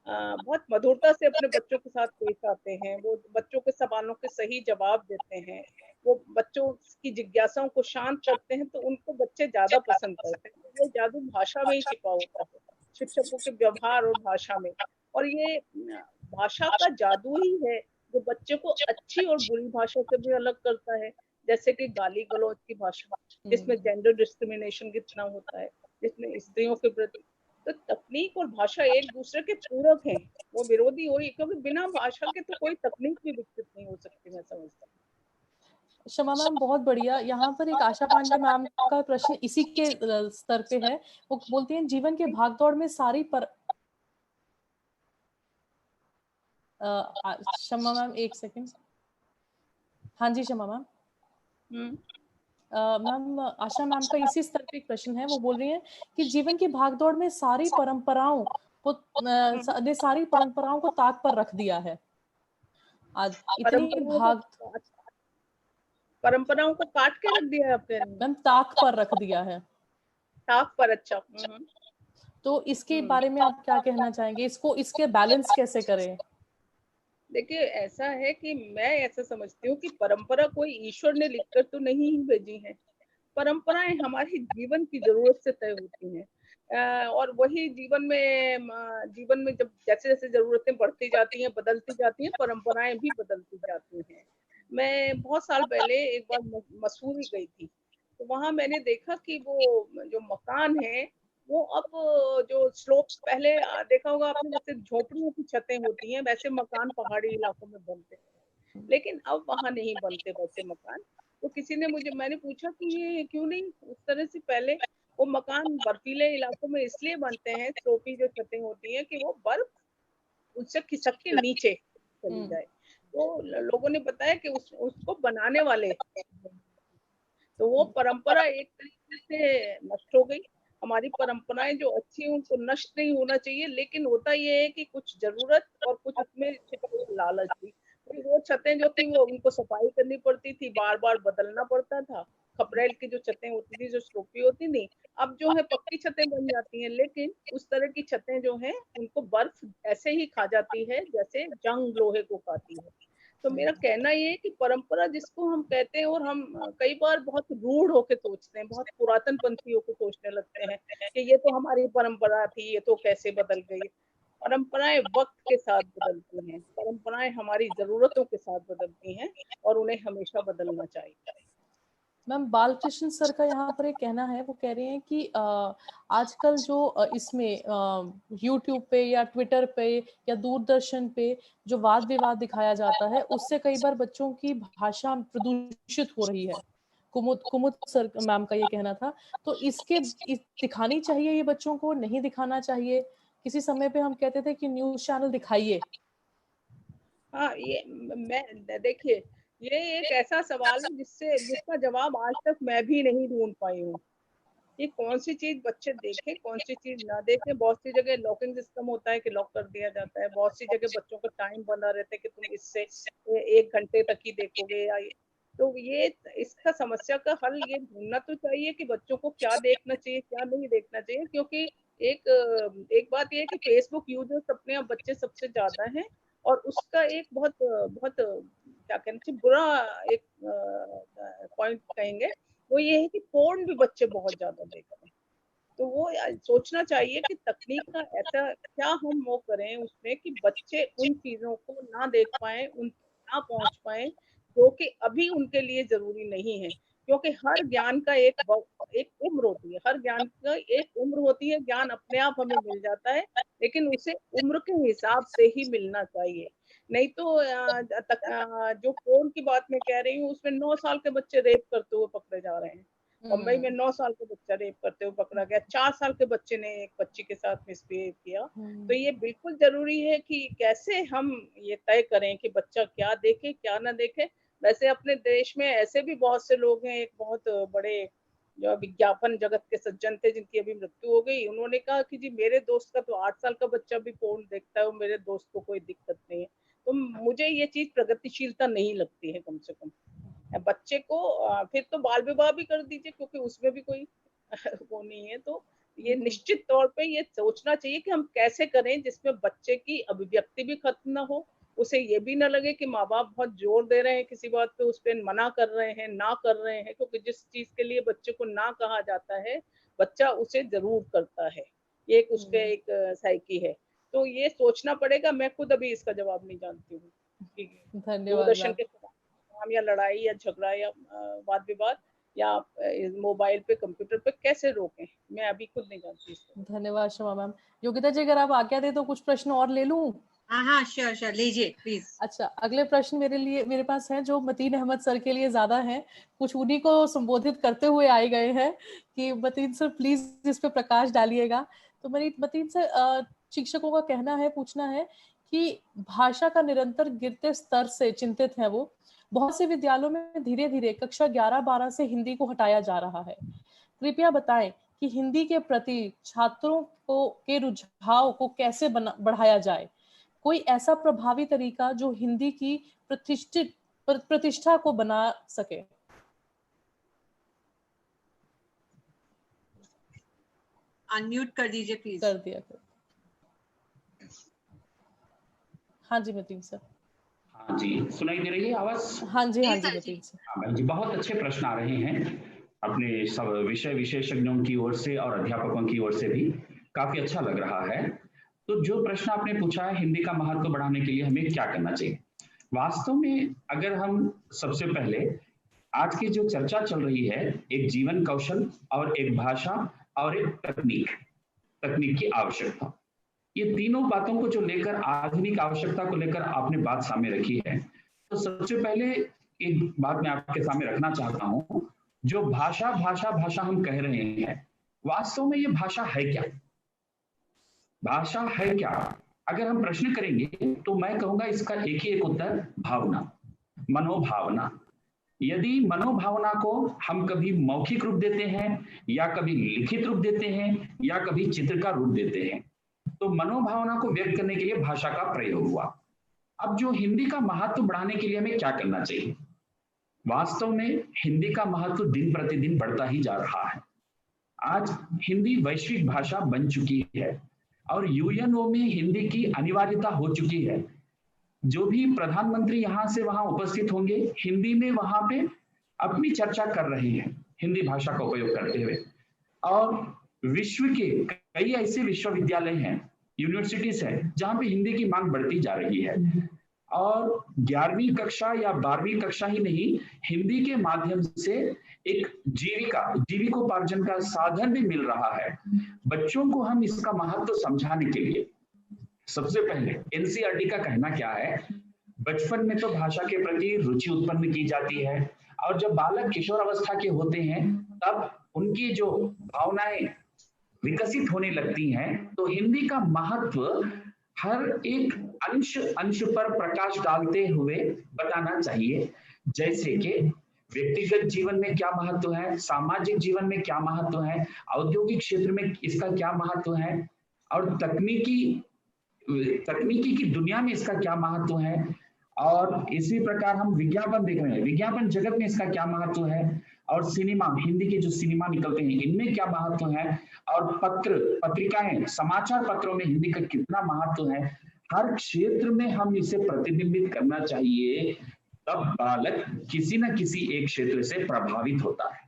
बहुत मधुरता से अपने बच्चों के साथ पेश आते हैं, वो बच्चों के सवालों के सही जवाब देते हैं, वो बच्चों की जिज्ञासाओं को शांत करते हैं, तो उनको बच्चे ज्यादा पसंद करते हैं। ये जादू भाषा में ही छिपा होता है, शिक्षकों के व्यवहार और भाषा में। और ये भाषा का जादू ही है जो बच्चे को अच्छी और बुरी भाषा से भी अलग करता है। जैसे कि गाली गलौज की भाषा, जिसमें जेंडर डिस्क्रिमिनेशन कितना होता है, जिसमें स्त्रियों के प्रति। तो तकनीक और भाषा एक दूसरे के पूरक हैं, वो विरोधी हो, क्योंकि बिना भाषा के तो कोई तकनीक भी विकसित नहीं हो सकती, मैं समझता हूँ। शमा मैम बहुत बढ़िया। यहाँ पर एक आशा पांडे मैम का प्रश्न इसी के स्तर पे है। वो बोलती हैं, जीवन के भागदौड़ में सारी शमा मैम एक सेकंड। हाँ जी शमा मैम। मैम आशा मैम का इसी स्तर पे एक प्रश्न है। वो बोल रही हैं कि जीवन की भागदौड़ में सारी परंपराओं को ताक पर रख दिया है। आज इतनी परंपराओं को काट के रख दिया है आपने? मैम ताक पर रख दिया है। ताक पर, अच्छा। तो इसके बारे में आप क्या कहना चाहेंगे? इसके बैलेंस कैसे करें? देखिए, ऐसा है कि मैं ऐसा समझती हूँ कि परंपरा कोई ईश्वर ने लिखकर तो नहीं ही भेजी है। परंपराएं हमारी जीवन की जरूरत से तय होती हैं, और वही जीवन में जब जैसे जैसे जरूरतें बढ़ती जाती हैं, बदलती जाती हैं, परंपराएं भी बदलती जाती हैं। मैं बहुत साल पहले एक बार मसूरी गई थी, तो वहां मैंने देखा कि वो जो मकान है वो अब जो स्लोप पहले देखा होगा आपने, जैसे झोपड़ियों की छतें होती हैं वैसे मकान पहाड़ी इलाकों में बनते हैं, लेकिन अब वहां नहीं बनते वैसे मकान। तो किसी ने मैंने पूछा कि ये क्यों नहीं उस तरह से, पहले वो मकान बर्फीले इलाकों में इसलिए बनते हैं, स्लोपी जो छतें होती हैं कि वो बर्फ उससे खिसक के नीचे चली जाए। तो लोगों ने बताया कि उसको बनाने वाले, तो वो परंपरा एक तरीके से नष्ट हो गई। हमारी परंपराएं जो अच्छी हैं उनको नष्ट नहीं होना चाहिए, लेकिन होता ये है कि कुछ जरूरत और कुछ उसमें लालच थी। तो वो छतें जो थी वो उनको सफाई करनी पड़ती थी, बार बार बदलना पड़ता था। खपरेल की जो छतें होती थी, जो स्लोपी होती थी, अब जो है पक्की छतें बन जाती हैं, लेकिन उस तरह की छतें जो हैं उनको बर्फ ऐसे ही खा जाती है जैसे जंग लोहे को खाती है। तो मेरा कहना ये है कि परंपरा जिसको हम कहते हैं, और हम कई बार बहुत रूढ़ होके सोचते हैं, बहुत पुरातन पंथी होके सोचने लगते हैं कि ये तो हमारी परंपरा थी, ये तो कैसे बदल गई। परंपराएं वक्त के साथ बदलती हैं, परंपराएं हमारी जरूरतों के साथ बदलती हैं और उन्हें हमेशा बदलना चाहिए। मैम बालकृष्ण सर का यहाँ पर एक कहना है, वो कह रहे हैं कि आजकल जो इसमें YouTube पे या ट्विटर पे या दूरदर्शन पे जो वाद विवाद दिखाया जाता है, उससे कई बार बच्चों की भाषा प्रदूषित हो रही है। कुमुद सर मैम का ये कहना था। तो दिखानी चाहिए ये बच्चों को, नहीं दिखाना चाहिए? किसी समय पे हम कहते थे कि न्यूज चैनल दिखाइए। हाँ, ये मैं देखिए, ये एक ऐसा सवाल है जिसका जवाब आज तक मैं भी नहीं ढूंढ पाई हूँ कि कौन सी चीज बच्चे देखें, कौन सी चीज ना देखें। बहुत सी जगह लॉकिंग सिस्टम होता है कि लॉक कर दिया जाता है, बहुत सी जगह बच्चों का टाइम बना रहता है कि तुम इससे 1 घंटे तक ही देखोगे या तो ये इसका समस्या का हल ये ढूंढना तो चाहिए कि बच्चों को क्या देखना चाहिए, क्या नहीं देखना चाहिए। क्योंकि एक बात ये है कि फेसबुक यूजर्स अपने आप बच्चे सबसे ज्यादा हैं, और उसका एक बहुत बहुत क्या कहना चाहिए, बुरा एक पॉइंट कहेंगे, वो ये है कि पोर्न भी बच्चे बहुत ज्यादा देखते हैं। तो वो सोचना चाहिए कि तकनीक का ऐसा क्या हम वो करें उसमें कि बच्चे उन चीजों को ना देख पाए, उन ना पहुंच पाए जो कि अभी उनके लिए जरूरी नहीं है। क्योंकि हर ज्ञान का एक उम्र होती है, हर ज्ञान का एक उम्र होती है। ज्ञान अपने आप हमें मिल जाता है, लेकिन उसे उम्र के हिसाब से ही मिलना चाहिए। नहीं तो जो फोन की बात मैं कह रही हूँ, उसमें 9 साल के बच्चे रेप करते हुए पकड़े जा रहे हैं। मुंबई में 9 साल का बच्चा रेप करते हुए पकड़ा गया, 4 साल के बच्चे ने एक बच्ची के साथ मिसबिहेव किया। तो ये बिल्कुल जरूरी है कि कैसे हम ये तय करें कि बच्चा क्या देखे क्या ना देखे। वैसे अपने देश में ऐसे भी बहुत से लोग हैं, एक बहुत बड़े जो विज्ञापन जगत के सज्जन थे जिनकी अभी मृत्यु हो गई, उन्होंने कहा कि जी मेरे दोस्त का तो 8 साल का बच्चा भी फोन देखता है और मेरे दोस्त को कोई दिक्कत नहीं है। तो मुझे ये चीज प्रगतिशीलता नहीं लगती है। कम से कम बच्चे को फिर तो बाल विवाह भी कर दीजिए, क्योंकि उसमें भी कोई वो नहीं है। तो ये निश्चित तौर पे ये सोचना चाहिए कि हम कैसे करें जिसमें बच्चे की अभिव्यक्ति भी खत्म ना हो, उसे ये भी ना लगे कि माँ बाप बहुत जोर दे रहे हैं किसी बात पे, उस पर मना कर रहे हैं, ना कर रहे हैं। क्योंकि जिस चीज के लिए बच्चे को ना कहा जाता है, बच्चा उसे जरूर करता है। ये एक उसके एक साइकी है। तो ये सोचना पड़ेगा। मैं खुद अभी इसका जवाब नहीं जानती हूँ। धन्यवाद। या लड़ाई या झगड़ा या वाद विवाद या मोबाइल पे कंप्यूटर पे कैसे रोकें, मैं अभी खुद नहीं जानती इसको। धन्यवाद शमा मैम। योगिता जी अगर आप आज्ञा दे तो कुछ प्रश्न और ले लूं? हाँ श्योर लीजिए प्लीज। अच्छा, अगले प्रश्न मेरे पास है जो मतीन अहमद सर के लिए ज्यादा है, कुछ उन्हीं को संबोधित करते हुए आए गए हैं कि मतीन सर प्लीज इस पे प्रकाश डालिएगा। तो मतीन सर, शिक्षकों का कहना है, पूछना है कि भाषा का निरंतर गिरते स्तर से चिंतित है वो। बहुत से विद्यालयों में धीरे धीरे कक्षा 11-12 से हिंदी को हटाया जा रहा है। कृपया बताएं कि हिंदी के प्रति छात्रों के रुझाव को कैसे बढ़ाया जाए। कोई ऐसा प्रभावी तरीका जो हिंदी की प्रतिष्ठा को बना सके। अनम्यूट कर दीजिए प्लीज। कर दिया। हाँ जी मतीन सर। हाँ जी, सुनाई दे रही है आवाज? हाँ जी मतीन सर। हाँ भाई जी, बहुत अच्छे प्रश्न आ रहे हैं अपने सब विषय विशेषज्ञों की ओर से और अध्यापकों की ओर से भी। काफी अच्छा लग रहा है। तो जो प्रश्न आपने पूछा है, हिंदी का महत्व बढ़ाने के लिए हमें क्या करना चाहिए, वास्तव में अगर हम सबसे पहले आज की जो चर्चा चल रही है, एक जीवन कौशल और एक भाषा और एक तकनीक की आवश्यकता, ये तीनों बातों को जो लेकर आधुनिक आवश्यकता को लेकर आपने बात सामने रखी है। तो सबसे पहले एक बात मैं आपके सामने रखना चाहता हूं, जो भाषा भाषा भाषा हम कह रहे हैं, वास्तव में ये भाषा है क्या? भाषा है क्या? अगर हम प्रश्न करेंगे तो मैं कहूंगा इसका एक ही एक उत्तर, भावना, मनोभावना। यदि मनोभावना को हम कभी मौखिक रूप देते हैं या कभी लिखित रूप देते हैं या कभी चित्र का रूप देते हैं, तो मनोभावना को व्यक्त करने के लिए भाषा का प्रयोग हुआ। अब जो हिंदी का महत्व बढ़ाने के लिए हमें क्या करना चाहिए? वास्तव में हिंदी का महत्व दिन प्रतिदिन बढ़ता ही जा रहा है। आज हिंदी वैश्विक भाषा बन चुकी है और यूएनओ में हिंदी की अनिवार्यता हो चुकी है। जो भी प्रधानमंत्री यहाँ से वहां उपस्थित होंगे, हिंदी में वहां पे अपनी चर्चा कर रहे हैं हिंदी भाषा का उपयोग करते हुए। और विश्व के कई ऐसे विश्वविद्यालय हैं, यूनिवर्सिटीज हैं, जहां पे हिंदी की मांग बढ़ती जा रही है। और 11वीं कक्षा या 12वीं कक्षा ही नहीं, हिंदी के माध्यम से एक जीविकोपार्जन का साधन भी मिल रहा है। बच्चों को हम इसका महत्व समझाने के लिए सबसे पहले एनसीईआरटी का कहना क्या है, बचपन में तो भाषा के प्रति रुचि उत्पन्न की जाती है और जब बालक किशोर अवस्था के होते हैं तब उनकी जो भावनाएं विकसित होने लगती हैं, तो हिंदी का महत्व हर एक अंश पर प्रकाश डालते हुए बताना चाहिए। जैसे कि व्यक्तिगत जीवन में क्या महत्व है, सामाजिक जीवन में क्या महत्व है, औद्योगिक क्षेत्र में इसका क्या महत्व है, और तकनीकी की दुनिया में इसका क्या महत्व है। और इसी प्रकार हम विज्ञापन देख रहे हैं, विज्ञापन जगत में इसका क्या महत्व है, और सिनेमा, हिंदी के जो सिनेमा निकलते हैं इनमें क्या महत्व है, और पत्रिकाएं, समाचार पत्रों में हिंदी का कितना महत्व है। हर क्षेत्र में हम इसे प्रतिबिंबित करना चाहिए, तब बालक किसी न किसी एक क्षेत्र से प्रभावित होता है।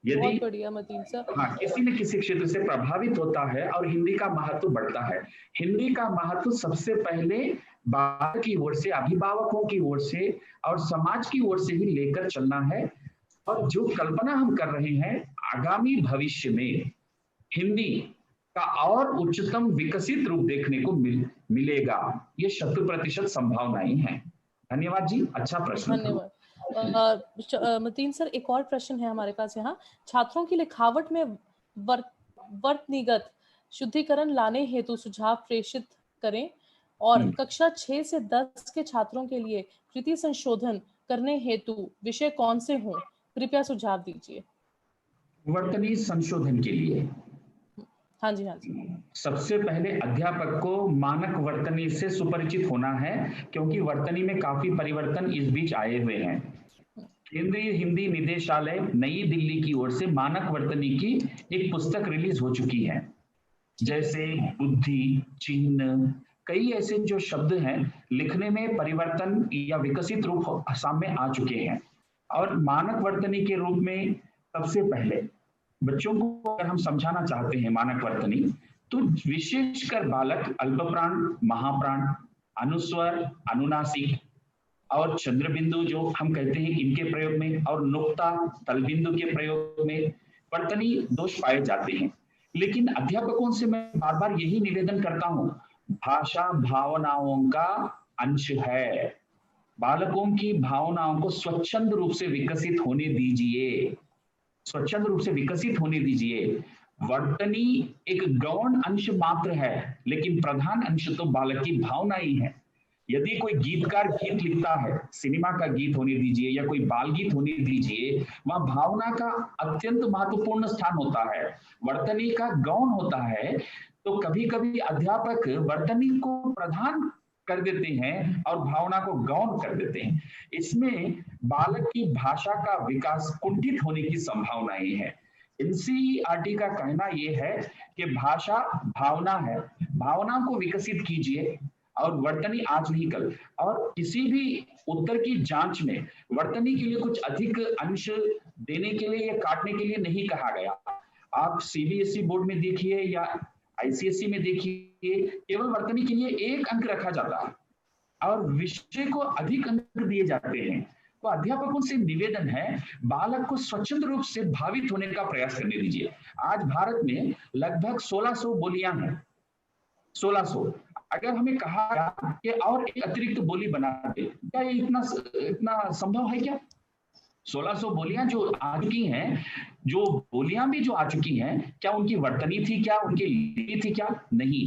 यदि बढ़िया मतीन सर, हाँ, किसी न किसी क्षेत्र से प्रभावित होता है और हिंदी का महत्व बढ़ता है। हिंदी का महत्व सबसे पहले बालक की ओर से, अभिभावकों की ओर से और समाज की ओर से ही लेकर चलना है। और जो कल्पना हम कर रहे हैं, आगामी भविष्य में हिंदी का और उच्चतम विकसित रूप देखने को मिलेगा, ये 100% संभावनाएं हैं। धन्यवाद जी, अच्छा प्रश्न। धन्यवाद मतीन सर। एक और प्रश्न है हमारे पास यहाँ, छात्रों की लिखावट में वर्तनीगत शुद्धिकरण लाने हेतु सुझाव प्रेषित करें और कक्षा 6 से 10 के छात्रों के लिए कृति संशोधन करने हेतु विषय कौन से हों, कृपया सुझाव दीजिए। वर्तनी संशोधन के लिए हाँ जी, सबसे पहले अध्यापक को मानक वर्तनी से सुपरिचित होना है, क्योंकि वर्तनी में काफी परिवर्तन इस बीच आए हुए हैं। केंद्रीय हिंदी निदेशालय नई दिल्ली की ओर से मानक वर्तनी की एक पुस्तक रिलीज हो चुकी है। जैसे बुद्धि, चिन्ह, कई ऐसे जो शब्द हैं लिखने में परिवर्तन या विकसित रूप सामने आ चुके हैं। और मानक वर्तनी के रूप में सबसे पहले बच्चों को अगर हम समझाना चाहते हैं मानक वर्तनी, तो विशेषकर बालक अल्पप्राण, महाप्राण, अनुस्वर, अनुनासिक और चंद्रबिंदु जो हम कहते हैं इनके प्रयोग में, और नुक्ता, तलबिंदु के प्रयोग में वर्तनी दोष पाए जाते हैं। लेकिन अध्यापकों से मैं बार बार यही निवेदन करता हूं, भाषा भावनाओं का अंश है। बालकों की भावनाओं को स्वच्छंद रूप से विकसित होने दीजिए, स्वच्छंद रूप से विकसित होने दीजिए। वर्तनी एक गौण अंश मात्र है, लेकिन प्रधान अंश तो बालक की भावना ही है। यदि कोई गीतकार गीत लिखता है, सिनेमा का गीत होने दीजिए या कोई बाल गीत होने दीजिए, वहां भावना का अत्यंत महत्वपूर्ण स्थान होता है, वर्तनी का गौण होता है। तो कभी कभी अध्यापक वर्तनी को प्रधान कर देते हैं और भावना को गौण कर देते हैं। इसमें बालक की भाषा का विकास कुंठित होने की संभावनाएं है। एनसीईआरटी का कहना यह है कि भाषा भावना है, भावना को विकसित कीजिए और वर्तनी आज नहीं कल। और किसी भी उत्तर की जांच में वर्तनी के लिए कुछ अधिक अंश देने के लिए या काटने के लिए नहीं कहा गया। आप सीबीएसई बोर्ड में देखिए या आईसीएसई में देखिए, केवल वर्तनी के लिए 1 अंक रखा जाता है और विषय को अधिक अंक दिए जाते हैं। तो अध्यापकों से निवेदन है, बालक को स्वच्छंद रूप से भावित होने का प्रयास करने दीजिए। आज भारत में लगभग 1600 बोलियां हैं, 1600। अगर हमें कहा कि और एक अतिरिक्त बोली बना दे, क्या ये इतना संभव है क्या? 1600 बोलियां जो आ चुकी हैं, जो बोलियां भी जो आ चुकी हैं, क्या उनकी वर्तनी थी, क्या उनकी लिपि थी, क्या? नहीं।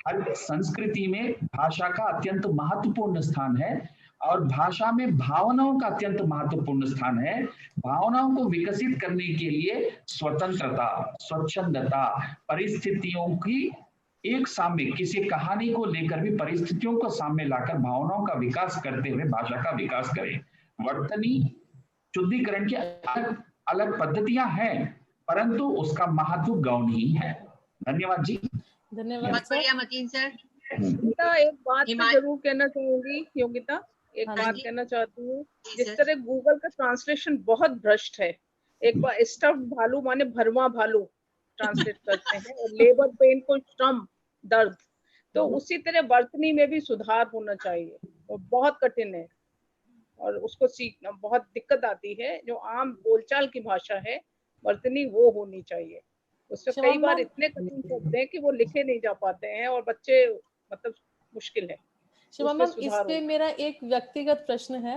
हर संस्कृति में भाषा का अत्यंत महत्वपूर्ण स्थान है और भाषा में भावनाओं का अत्यंत महत्वपूर्ण स्थान है। भावनाओं को विकसित करने के लिए स्वतंत्रता, स्वच्छंदता, परिस्थितियों की एक सामने, किसी कहानी को लेकर भी परिस्थितियों को सामने लाकर भावनाओं का विकास करते हुए भाषा का विकास करें। वर्तनी शुद्धिकरण की अलग अलग पद्धतियां हैं, परंतु उसका महत्व गौण ही है। धन्यवाद जी। धन्यवाद बहुत बढ़िया मतीन सर। एक बात मैं जरूर कहना चाहूंगी योगिता, एक बात कहना चाहती हूँ। जिस तरह गूगल का ट्रांसलेशन बहुत भ्रष्ट है, एक बार स्टफ्ड भालू माने भरवा भालू ट्रांसलेट करते हैं और लेबर पेन को श्रम, दर्द। तो उसी तरह वर्तनी में भी सुधार होना चाहिए, और बहुत कठिन है और उसको सीखना बहुत दिक्कत आती है। जो आम बोलचाल की भाषा है, वर्तनी वो होनी चाहिए। उससे कई बार इतने कठिन शब्द हैं कि वो लिखे नहीं जा पाते हैं और बच्चे मतलब मुश्किल है। शिवा मैम, इस पे मेरा एक व्यक्तिगत प्रश्न है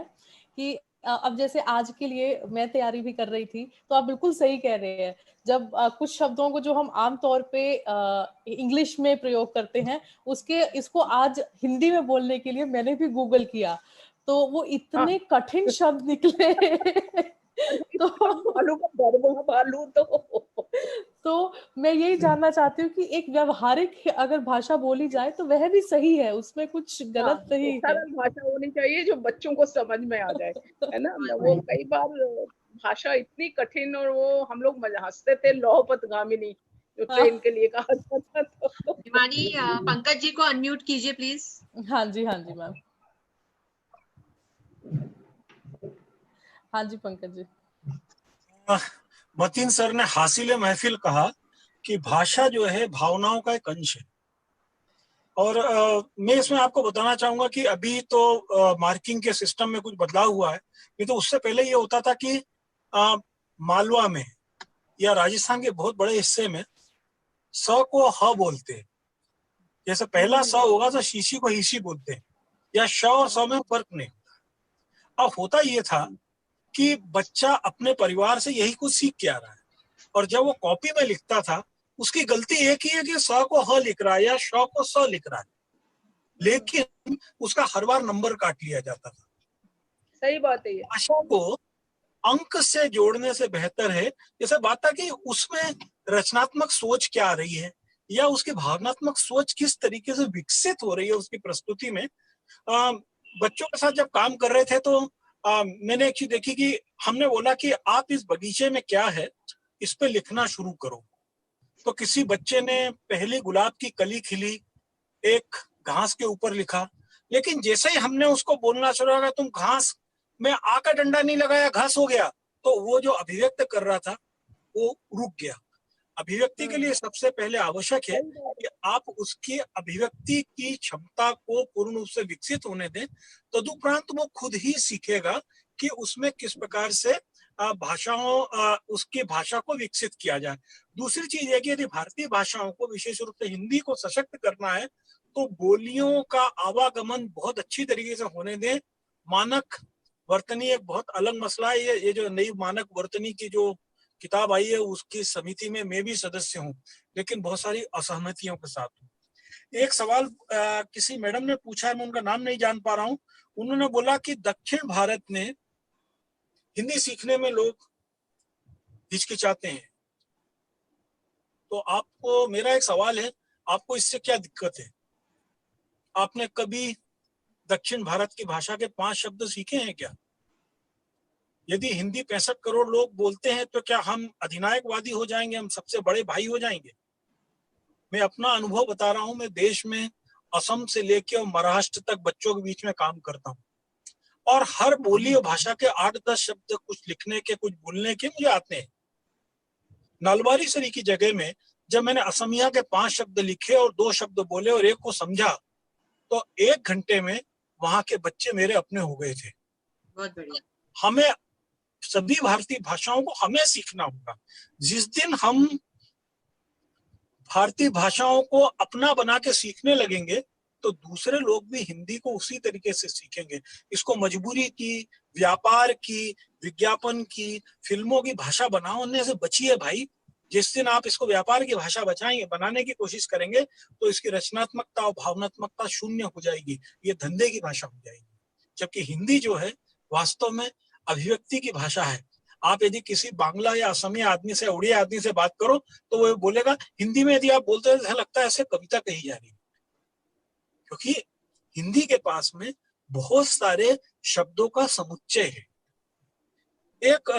कि अब जैसे आज के लिए मैं तैयारी भी कर रही थी, तो आप बिल्कुल सही कह रहे हैं। जब कुछ शब्दों को जो हम आमतौर पे इंग्लिश में प्रयोग करते हैं, इसको आज हिंदी में बोलने के लिए मैंने भी गूगल किया, तो वो इतने कठिन शब्द निकले तो मैं यही जानना चाहती हूँ कि एक व्यवहारिक अगर भाषा बोली जाए तो वह भी सही है, उसमें कुछ गलत नहीं है। सरल भाषा होनी चाहिए जो बच्चों को समझ में आ जाए, है ना। वो कई बार भाषा इतनी कठिन, और वो हम लोग हंसते थे, लौहपत गामिनी जो ट्रेन के लिए कहा जाता था। हिमानी, पंकज जी को अनम्यूट कीजिए प्लीज। हाँ जी मैम। हाँ जी पंकज जी। मतीन सर ने हासिल महफिल कहा कि भाषा जो है भावनाओं का एक अंश है। और मैं इसमें आपको बताना चाहूंगा कि अभी तो मार्किंग के सिस्टम में कुछ बदलाव हुआ है। ये तो उससे पहले ये होता था कि मालवा में या राजस्थान के बहुत बड़े हिस्से में स को ह बोलते हैं। जैसे पहला स होगा तो शीशी को हीसी बोलते हैं, या श और स में फर्क नहीं होता। अब होता ये था कि बच्चा अपने परिवार से यही कुछ सीख के आ रहा है, और जब वो कॉपी में लिखता था उसकी गलती एक ही है कि स को ह लिख रहा है या श को स लिख रहा है, लेकिन उसका हर बार नंबर काट लिया जाता था। सही बात है। भाषा को अंक से जोड़ने से बेहतर है, जैसे बात था कि उसमें रचनात्मक सोच क्या आ रही है या उसकी भावनात्मक सोच किस तरीके से विकसित हो रही है उसकी प्रस्तुति में। बच्चों के साथ जब काम कर रहे थे तो मैंने एक चीज देखी कि हमने बोला कि आप इस बगीचे में क्या है इस पे लिखना शुरू करो। तो किसी बच्चे ने पहली गुलाब की कली खिली एक घास के ऊपर लिखा, लेकिन जैसे ही हमने उसको बोलना शुरू किया तुम घास में आ का डंडा नहीं लगाया घास हो गया, तो वो जो अभिव्यक्त कर रहा था वो रुक गया। अभिव्यक्ति के लिए सबसे पहले आवश्यक है कि आप उसकी अभिव्यक्ति की क्षमता को पूर्ण रूप से विकसित होने दें, तदुपरांत वो खुद ही सीखेगा कि उसमें किस प्रकार से उसकी भाषा को विकसित किया जाए। दूसरी चीज है कि यदि भारतीय भाषाओं को विशेष रूप से हिंदी को सशक्त करना है तो बोलियों का आवागमन बहुत अच्छी तरीके से होने दें। मानक वर्तनी एक बहुत अलग मसला है। ये जो नई मानक वर्तनी की जो किताब आई है उसकी समिति में मैं भी सदस्य हूँ, लेकिन बहुत सारी असहमतियों के साथ हूँ। एक सवाल किसी मैडम ने पूछा है, मैं उनका नाम नहीं जान पा रहा हूँ। उन्होंने बोला कि दक्षिण भारत में हिंदी सीखने में लोग हिचकिचाते हैं। तो आपको मेरा एक सवाल है, आपको इससे क्या दिक्कत है? आपने कभी दक्षिण भारत की भाषा के 5 शब्द सीखे हैं क्या? यदि हिंदी 65 करोड़ लोग बोलते हैं तो क्या हम अधिनायकवादी हो जाएंगे, हम सबसे बड़े भाई हो जाएंगे? मैं अपना अनुभव बता रहा हूँ। मैं देश में असम से लेकर और महाराष्ट्र तक बच्चों के बीच में काम करता हूँ, और हर बोली और भाषा के 8-10 शब्द कुछ लिखने के कुछ बोलने के मुझे आते हैं। नलबारी सरी की जगह में जब मैंने असमिया के 5 शब्द लिखे और 2 शब्द बोले और एक को समझा, तो 1 घंटे में वहां के बच्चे मेरे अपने हो गए थे। बहुत बढ़िया। हमें सभी भारतीय भाषाओं को हमें सीखना होगा। जिस दिन हम भारतीय भाषाओं को अपना बना के सीखने लगेंगे तो दूसरे लोग भी हिंदी को उसी तरीके से सीखेंगे। इसको मजबूरी की, व्यापार की, विज्ञापन की, फिल्मों की भाषा बनाने से बचिए भाई। जिस दिन आप इसको व्यापार की भाषा बनाने की कोशिश करेंगे तो इसकी रचनात्मकता और भावनात्मकता शून्य हो जाएगी, ये धंधे की भाषा हो जाएगी। जबकि हिंदी जो है वास्तव में अभिव्यक्ति की भाषा है। आप यदि किसी बांग्ला या असमी आदमी से, उड़िया आदमी से बात करो तो वो बोलेगा, हिंदी में यदि आप बोलते हैं तो लगता है ऐसे कविता कही जा रही है, क्योंकि हिंदी के पास में बहुत सारे शब्दों का समुच्चय है। एक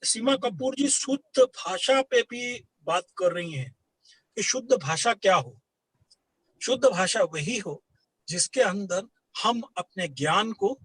सीमा कपूर जी शुद्ध भाषा पे भी बात कर रही हैं कि शुद्ध भाषा क्या हो। शुद्ध भाषा वही हो जिसके अंदर हम अपने ज्ञान को,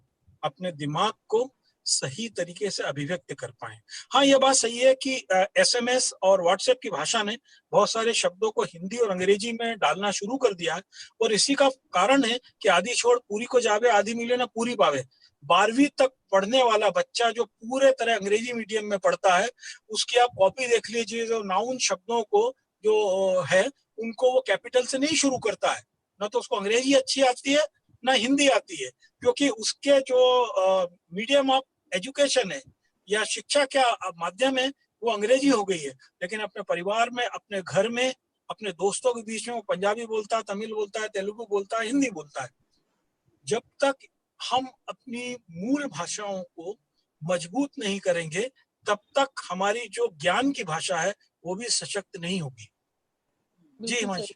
अपने दिमाग को सही तरीके से अभिव्यक्त कर पाए। हाँ, यह बात सही है कि SMS और व्हाट्सएप की भाषा ने बहुत सारे शब्दों को हिंदी और अंग्रेजी में डालना शुरू कर दिया है, और इसी का कारण है कि आधी छोड़ पूरी को जावे, आधी मिले ना पूरी पावे। 12वीं तक पढ़ने वाला बच्चा जो पूरे तरह अंग्रेजी मीडियम में पढ़ता है, उसकी आप कॉपी देख लीजिए, जो नाउन शब्दों को जो है उनको वो कैपिटल से नहीं शुरू करता है। ना तो उसको अंग्रेजी अच्छी आती है ना हिंदी आती है, क्योंकि उसके जो मीडियम ऑफ एजुकेशन है या शिक्षा का माध्यम है वो अंग्रेजी हो गई है। लेकिन अपने परिवार में, अपने घर में, अपने दोस्तों के बीच में वो पंजाबी बोलता है, तमिल बोलता है, तेलुगु बोलता है, हिंदी बोलता है। जब तक हम अपनी मूल भाषाओं को मजबूत नहीं करेंगे तब तक हमारी जो ज्ञान की भाषा है वो भी सशक्त नहीं होगी। जी हिमांशी,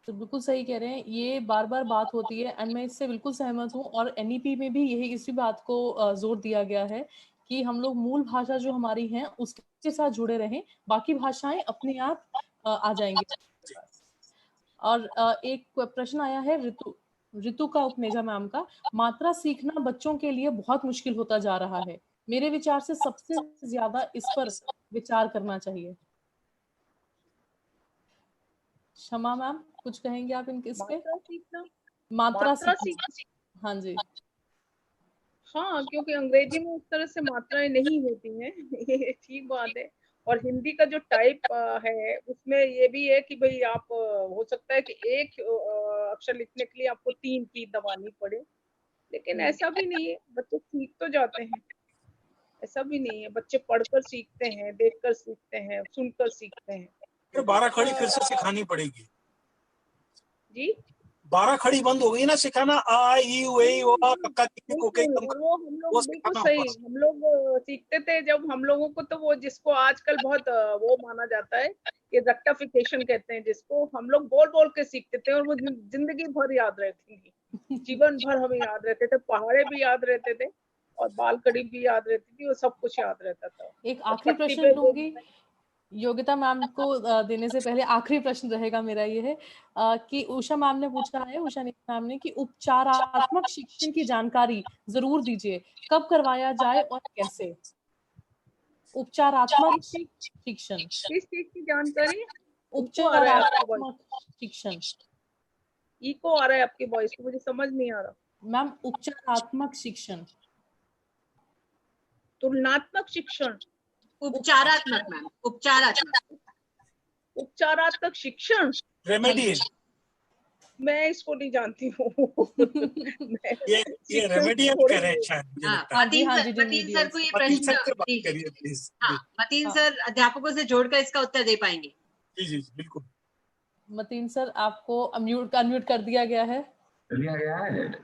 तो बिल्कुल सही कह रहे हैं, ये बार बार बात होती है एंड मैं इससे बिल्कुल सहमत हूँ। और NEP में भी यही इसी बात को जोर दिया गया है कि हम लोग मूल भाषा जो हमारी है उसके साथ जुड़े रहें, बाकी भाषाएं अपने आप आ जाएंगी। और एक प्रश्न आया है ऋतु का उपनेजा मैम का, मात्रा सीखना बच्चों के लिए बहुत मुश्किल होता जा रहा है, मेरे विचार से सबसे ज्यादा इस पर विचार करना चाहिए। क्षमा मैम, कुछ कहेंगे आप इस पे? मात्रा सीखना। हाँ जी। हाँ, क्योंकि अंग्रेजी में उस तरह से मात्राएं नहीं होती हैं ये ठीक बात है। और हिंदी का जो टाइप है उसमें ये भी है कि भाई आप हो सकता है कि एक अक्षर लिखने के लिए आपको 3 की दबानी पड़े, लेकिन ऐसा भी नहीं है, बच्चे सीख तो जाते हैं। ऐसा भी नहीं है, बच्चे पढ़कर सीखते हैं, देखकर सीखते हैं, सुनकर सीखते हैं। फिर 12 खड़ी फिर से सिखानी पड़ेगी जी, 12 खड़ी बंद हो गई ना सिखाना, आ ई उ ए ओ आ कक्का किक्की कोके वो हम लोग बिल्कुल सही, हम लोग सीखते थे जब हम लोगों को, तो वो जिसको आजकल बहुत वो माना जाता है, ये रेक्टिफिकेशन कहते हैं जिसको, हम लोग बोल बोल के सीखते थे और वो जिंदगी भर याद रहती थी, जीवन भर हमें याद रहते थे, पहाड़े भी याद रहते थे और बाल कड़ी भी याद रहती थी, और सब कुछ याद रहता था। एक आखिरी प्रश्न लूंगी योगिता मैम को देने से पहले, आखिरी प्रश्न रहेगा मेरा ये है कि उषा मैम ने पूछा है, उषा मैम ने, कि उपचारात्मक शिक्षण की जानकारी जरूर दीजिए, कब करवाया जाए और कैसे? उपचारात्मक शिक्षण, किस चीज की जानकारी? उपचारात्मक शिक्षण। इको आ रहा है आपकी वॉइस को, मुझे समझ नहीं आ रहा मैम। उपचारात्मक शिक्षण, तुलनात्मक शिक्षण, उपचारात्मक मैम, उपचारात्मक शिक्षण, रेमेडियल, मैं इसको नहीं जानती हूँ ये रेमेडियल कह रहे हैं शायद। मतीन सर को ये प्रश्न, मतीन सर अध्यापकों से जोड़कर इसका उत्तर दे पाएंगे। जी बिल्कुल। मतीन सर, आपको अनम्यूट कर दिया गया है।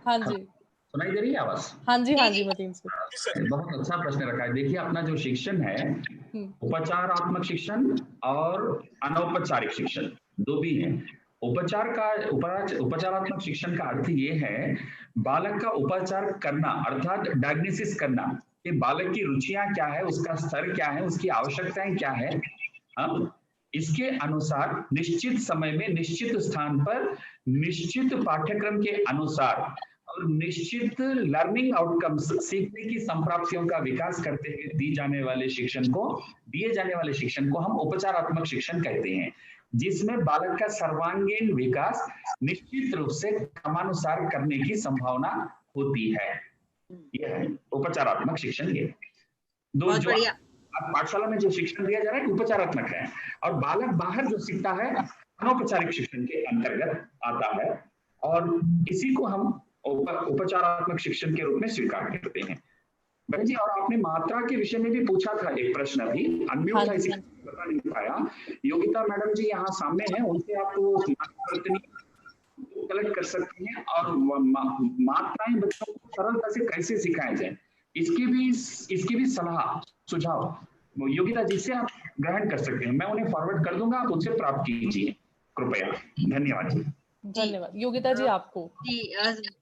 हाँ जी, सुनाई दे रही है आवाज? हाँ जी मतीन सर, बहुत अच्छा प्रश्न रखा है। देखिए, अपना जो शिक्षण है, उपचारात्मक शिक्षण और अनौपचारिक शिक्षण दो भी हैं। उपचारात्मक शिक्षण का अर्थ ये है बालक का उपचार करना, अर्थात डायग्नोसिस करना कि बालक की रुचियां क्या है, उसका स्तर क्या है, उसकी आवश्यकताएं क्या है। इसके अनुसार निश्चित समय में, निश्चित स्थान पर, निश्चित पाठ्यक्रम के अनुसार और निश्चित लर्निंग आउटकम्स, सीखने की संप्राप्तियों का विकास करते हुए दिए जाने वाले शिक्षण को हम उपचारात्मक शिक्षण कहते हैं, जिसमें बालक का सर्वांगीण विकास निश्चित रूप से क्रमानुसार करने की संभावना होती है। ये है उपचारात्मक शिक्षण। ये दो बहुत जो बढ़िया। आप पाठशाला में जो शिक्षण दिया जा रहा है उपचारात्मक है, और बालक बाहर जो सीखता है अनौपचारिक शिक्षण के अंतर्गत आता है, और इसी को हम उपचारात्मक शिक्षण के रूप में स्वीकार करते हैं। बहन जी, और आपने मात्रा के विषय में भी पूछा था एक प्रश्न, अभी अनम्यूट था इसलिए बता नहीं पाया। योगिता मैडम जी यहाँ सामने हैं, उनसे आप कलेक्ट कर सकते हैं, और मात्राएं बच्चों को सरलता से कैसे सिखाया जाए इसकी भी सलाह सुझाव योगिता जी से आप ग्रहण कर सकते हैं। मैं उन्हें फॉरवर्ड कर दूंगा, आप उनसे प्राप्त कीजिए कृपया। धन्यवाद जी। धन्यवाद। योगिता जी आपको जी,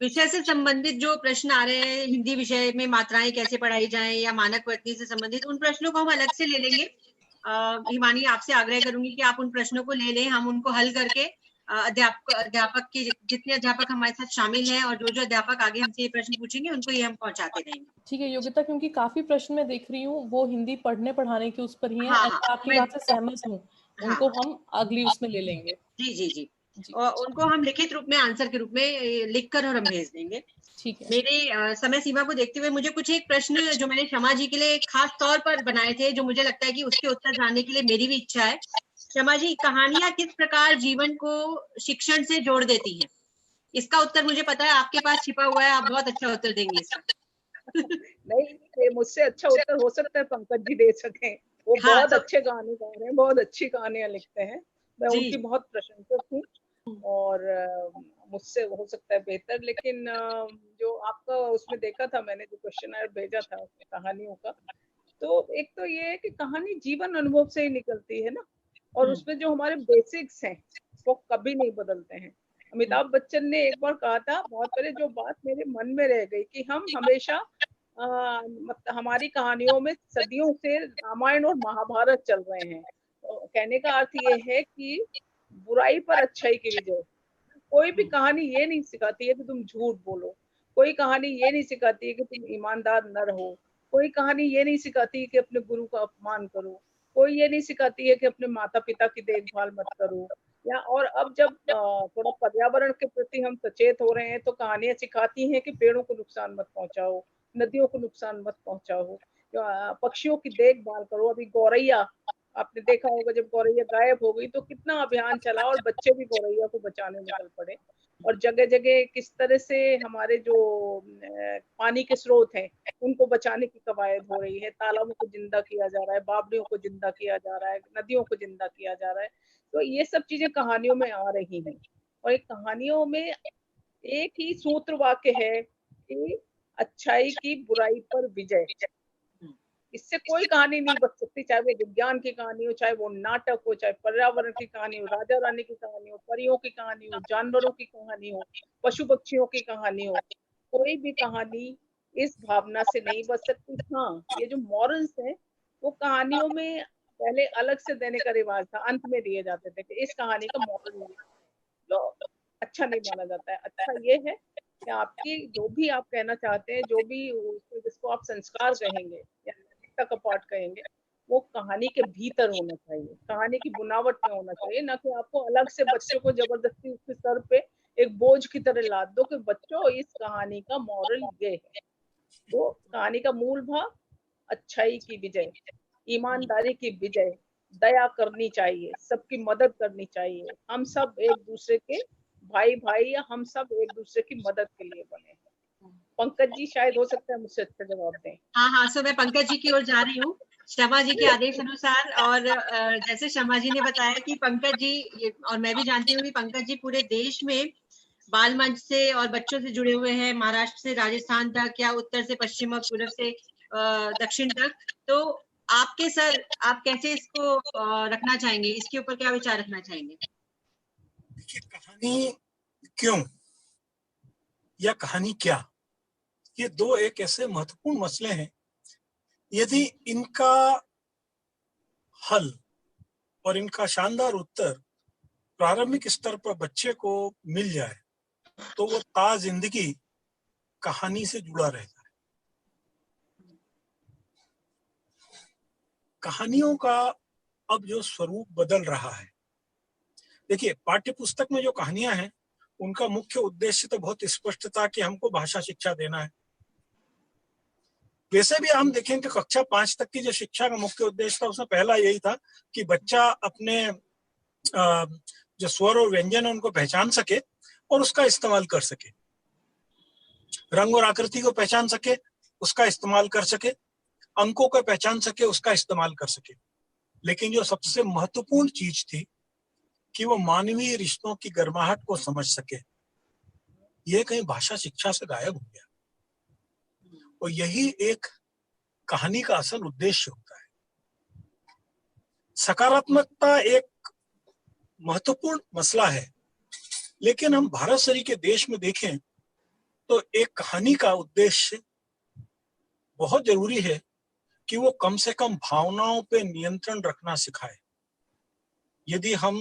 विषय से संबंधित जो प्रश्न आ रहे हैं, हिंदी विषय में मात्राएं कैसे पढ़ाई जाएं या मानक वर्तनी से संबंधित, उन प्रश्नों को हम अलग से ले लेंगे। हिमानी, आपसे आग्रह करूंगी कि आप उन प्रश्नों को ले लें, हम उनको हल करके अध्यापक के जितने अध्यापक हमारे साथ शामिल हैं और जो अध्यापक आगे हमसे ये प्रश्न पूछेंगे उनको ये हम पहुंचाते रहेंगे। ठीक है योगिता, क्योंकि काफी प्रश्न मैं देख रही हूँ वो हिंदी पढ़ने पढ़ाने के उस पर ही है। हाँ, आपकी बात से सहमत हूँ, उनको हम अगली उसमें ले लेंगे। जी जी जी, और उनको हम लिखित रूप में आंसर के रूप में लिखकर और हम भेज देंगे। ठीक है। मेरे समय सीमा को देखते हुए मुझे कुछ एक प्रश्न जो मैंने क्षमा जी के लिए खास तौर पर बनाए थे, जो मुझे लगता है कि उसके उत्तर जानने के लिए मेरी भी इच्छा है। क्षमा जी, कहानियां किस प्रकार जीवन को शिक्षण से जोड़ देती हैं? इसका उत्तर मुझे पता है, आपके पास छिपा हुआ है, आप बहुत अच्छा उत्तर देंगे इसका। नहीं, मुझसे अच्छा उत्तर हो सकता है पंकज जी दे सकें। वो बहुत अच्छे गाने गा रहे हैं, बहुत अच्छी कहानियां लिखते हैं, मैं उनकी बहुत प्रशंसक हूँ, और मुझसे हो सकता है बेहतर। लेकिन जो आपका उसमें देखा था मैंने, जो क्वेश्चन भेजा था कहानियों का, तो एक तो ये है कि कहानी जीवन अनुभव से ही निकलती है ना, और उसमें जो हमारे बेसिक्स हैं वो कभी नहीं बदलते हैं। अमिताभ बच्चन ने एक बार कहा था बहुत पहले, जो बात मेरे मन में रह गई, कि हम हमेशा मतलब हमारी कहानियों में सदियों से रामायण और महाभारत चल रहे हैं। तो कहने का अर्थ ये है कि बुराई पर अच्छाई की विजय। कोई भी कहानी ये नहीं सिखाती है कि तुम झूठ बोलो, कोई कहानी ये नहीं सिखाती है कि तुम ईमानदार न रहो, कोई कहानी ये नहीं सिखाती है कि अपने गुरु का अपमान करो, कोई ये नहीं सिखाती है कि अपने माता पिता की देखभाल मत करो, या और अब जब थोड़ा पर्यावरण के प्रति हम सचेत हो रहे हैं, तो कहानियां सिखाती हैं कि पेड़ों को नुकसान मत पहुंचाओ, नदियों को नुकसान मत पहुंचाओ, पक्षियों की देखभाल करो। अभी गौरैया, आपने देखा होगा, जब गौरैया गायब हो गई तो कितना अभियान चला, और बच्चे भी गौरैया को बचाने निकल पड़े, और जगह जगह किस तरह से हमारे जो पानी के स्रोत हैं उनको बचाने की कवायद हो रही है, तालाबों को जिंदा किया जा रहा है, बावड़ियों को जिंदा किया जा रहा है, नदियों को जिंदा किया जा रहा है। तो ये सब चीजें कहानियों में आ रही हैं, और एक कहानियों में एक ही सूत्र वाक्य है कि अच्छाई की बुराई पर विजय। इससे कोई कहानी नहीं बच सकती, चाहे वो विज्ञान की कहानी हो, चाहे वो नाटक हो, चाहे पर्यावरण की कहानी हो, राजा रानी की कहानी हो, परियों की कहानी हो, जानवरों की कहानी हो, पशु पक्षियों की कहानी हो, कोई भी कहानी इस भावना से नहीं बच सकती। हाँ, ये जो मॉरल्स है वो कहानियों में पहले अलग से देने का रिवाज था, अंत में दिए जाते थे कि इस कहानी का मॉरल ये, तो अच्छा नहीं माना जाता है। अच्छा ये है कि आपकी जो भी आप कहना चाहते हैं, जो भी जिसको आप संस्कार कहेंगे या नैतिकता का पाठ कहेंगे, वो कहानी के भीतर होना चाहिए, कहानी की बुनावट में होना चाहिए, ना कि आपको अलग से बच्चों को जबरदस्ती उसके सर पे एक बोझ की तरह लाद दो कि बच्चों इस कहानी का मॉरल ये है। तो कहानी का मूल भाव अच्छाई की विजय, ईमानदारी की विजय, दया करनी चाहिए, सबकी मदद करनी चाहिए, हम सब एक दूसरे के भाई भाई, या हम सब एक दूसरे की मदद के लिए बने हैं। पंकज जी शायद हो सकता है मुझसे अच्छा जवाब दें। हाँ, सो मैं पंकज जी की ओर जा रही हूँ शमा जी के आदेश अनुसार, और जैसे शमा जी ने बताया कि पंकज जी, और मैं भी जानती हूँ कि पंकज जी पूरे देश में बाल मंच से और बच्चों से जुड़े हुए हैं, महाराष्ट्र से राजस्थान तक, या उत्तर से पश्चिम और पूर्व से दक्षिण तक। तो आपके सर, आप कैसे इसको रखना चाहेंगे, इसके ऊपर क्या विचार रखना चाहेंगे? कहानी क्यों या कहानी क्या, ये दो एक ऐसे महत्वपूर्ण मसले हैं, यदि इनका हल और इनका शानदार उत्तर प्रारंभिक स्तर पर बच्चे को मिल जाए तो वो ता जिंदगी कहानी से जुड़ा रहेगा। कहानियों का अब जो स्वरूप बदल रहा है, देखिए पाठ्य पुस्तक में जो कहानियां हैं उनका मुख्य उद्देश्य तो बहुत स्पष्ट था कि हमको भाषा शिक्षा देना है, वैसे भी हम देखें कि कक्षा 5 तक की जो शिक्षा का मुख्य उद्देश्य था उसमें पहला यही था कि बच्चा अपने जो स्वर और व्यंजन है उनको पहचान सके और उसका इस्तेमाल कर सके, रंग और आकृति को पहचान सके, उसका इस्तेमाल कर सके, अंकों को पहचान सके, उसका इस्तेमाल कर सके। लेकिन जो सबसे महत्वपूर्ण चीज थी कि वो मानवीय रिश्तों की गर्माहट को समझ सके, ये कहीं भाषा शिक्षा से गायब हो गया। और यही एक कहानी का असल उद्देश्य होता है। सकारात्मकता एक महत्वपूर्ण मसला है, लेकिन हम भारत सरी के देश में देखें तो एक कहानी का उद्देश्य बहुत जरूरी है कि वो कम से कम भावनाओं पे नियंत्रण रखना सिखाए। यदि हम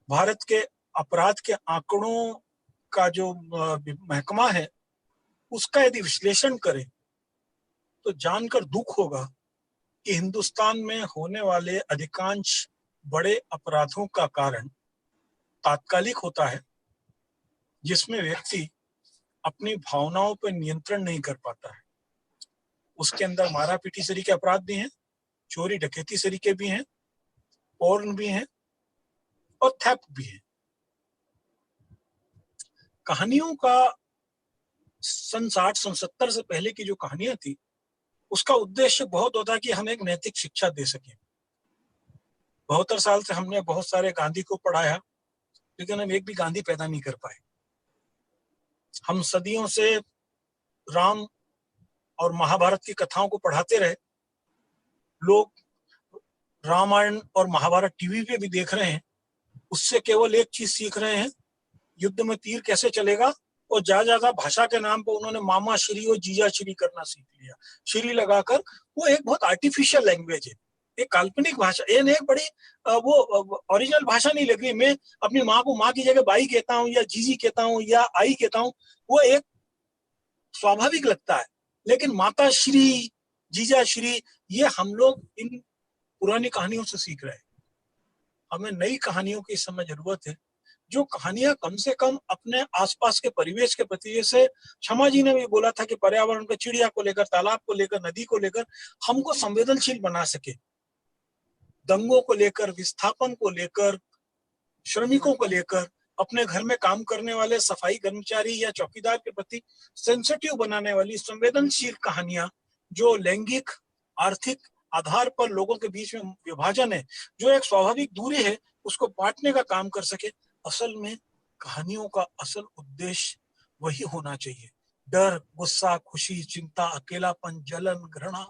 भारत के अपराध के आंकड़ों का जो महकमा है उसका यदि विश्लेषण करें तो जानकर दुख होगा कि हिंदुस्तान में होने वाले अधिकांश बड़े अपराधों का कारण तात्कालिक होता है, जिसमें व्यक्ति अपनी भावनाओं पर नियंत्रण नहीं कर पाता है। उसके अंदर मारा पीटी सरी के अपराध भी हैं, चोरी डकैती सरी के भी हैं, पोर्न भी हैं और थेफ्ट भी है। कहानियों का सन 60-70 से पहले की जो कहानियां थी उसका उद्देश्य बहुत होता कि हम एक नैतिक शिक्षा दे सकें। 72 साल से हमने बहुत सारे गांधी को पढ़ाया, लेकिन हम एक भी गांधी पैदा नहीं कर पाए। हम सदियों से राम और महाभारत की कथाओं को पढ़ाते रहे। लोग रामायण और महाभारत टीवी पे भी देख रहे हैं, उससे केवल एक चीज सीख रहे हैं, युद्ध में तीर कैसे चलेगा, और ज्यादा भाषा के नाम पर उन्होंने मामा श्री और जीजा श्री करना सीख लिया। श्री लगाकर वो एक बहुत आर्टिफिशियल लैंग्वेज है, एक काल्पनिक भाषा। ये एक बड़ी वो ओरिजिनल भाषा नहीं लग रही। मैं अपनी माँ को माँ की जगह बाई कहता हूँ या जीजी कहता हूँ या आई कहता हूँ, वो एक स्वाभाविक लगता है। लेकिन माता श्री, जीजा श्री, ये हम लोग इन पुरानी कहानियों से सीख रहे हैं। हमें नई कहानियों की इस समय जरूरत है, जो कहानियां कम से कम अपने आसपास के परिवेश के प्रति, जैसे क्षमा जी ने भी बोला था कि पर्यावरण को, चिड़िया को लेकर, तालाब को लेकर, नदी को लेकर हमको संवेदनशील बना सके। दंगों को लेकर, विस्थापन को लेकर, श्रमिकों को लेकर, अपने घर में काम करने वाले सफाई कर्मचारी या चौकीदार के प्रति सेंसिटिव बनाने वाली संवेदनशील कहानियां, जो लैंगिक आर्थिक आधार पर लोगों के बीच में विभाजन है, जो एक स्वाभाविक दूरी है, उसको बांटने का काम कर सके। असल में कहानियों का असल उद्देश्य वही होना चाहिए। डर, गुस्सा, खुशी, चिंता, अकेलापन, जलन, घृणा,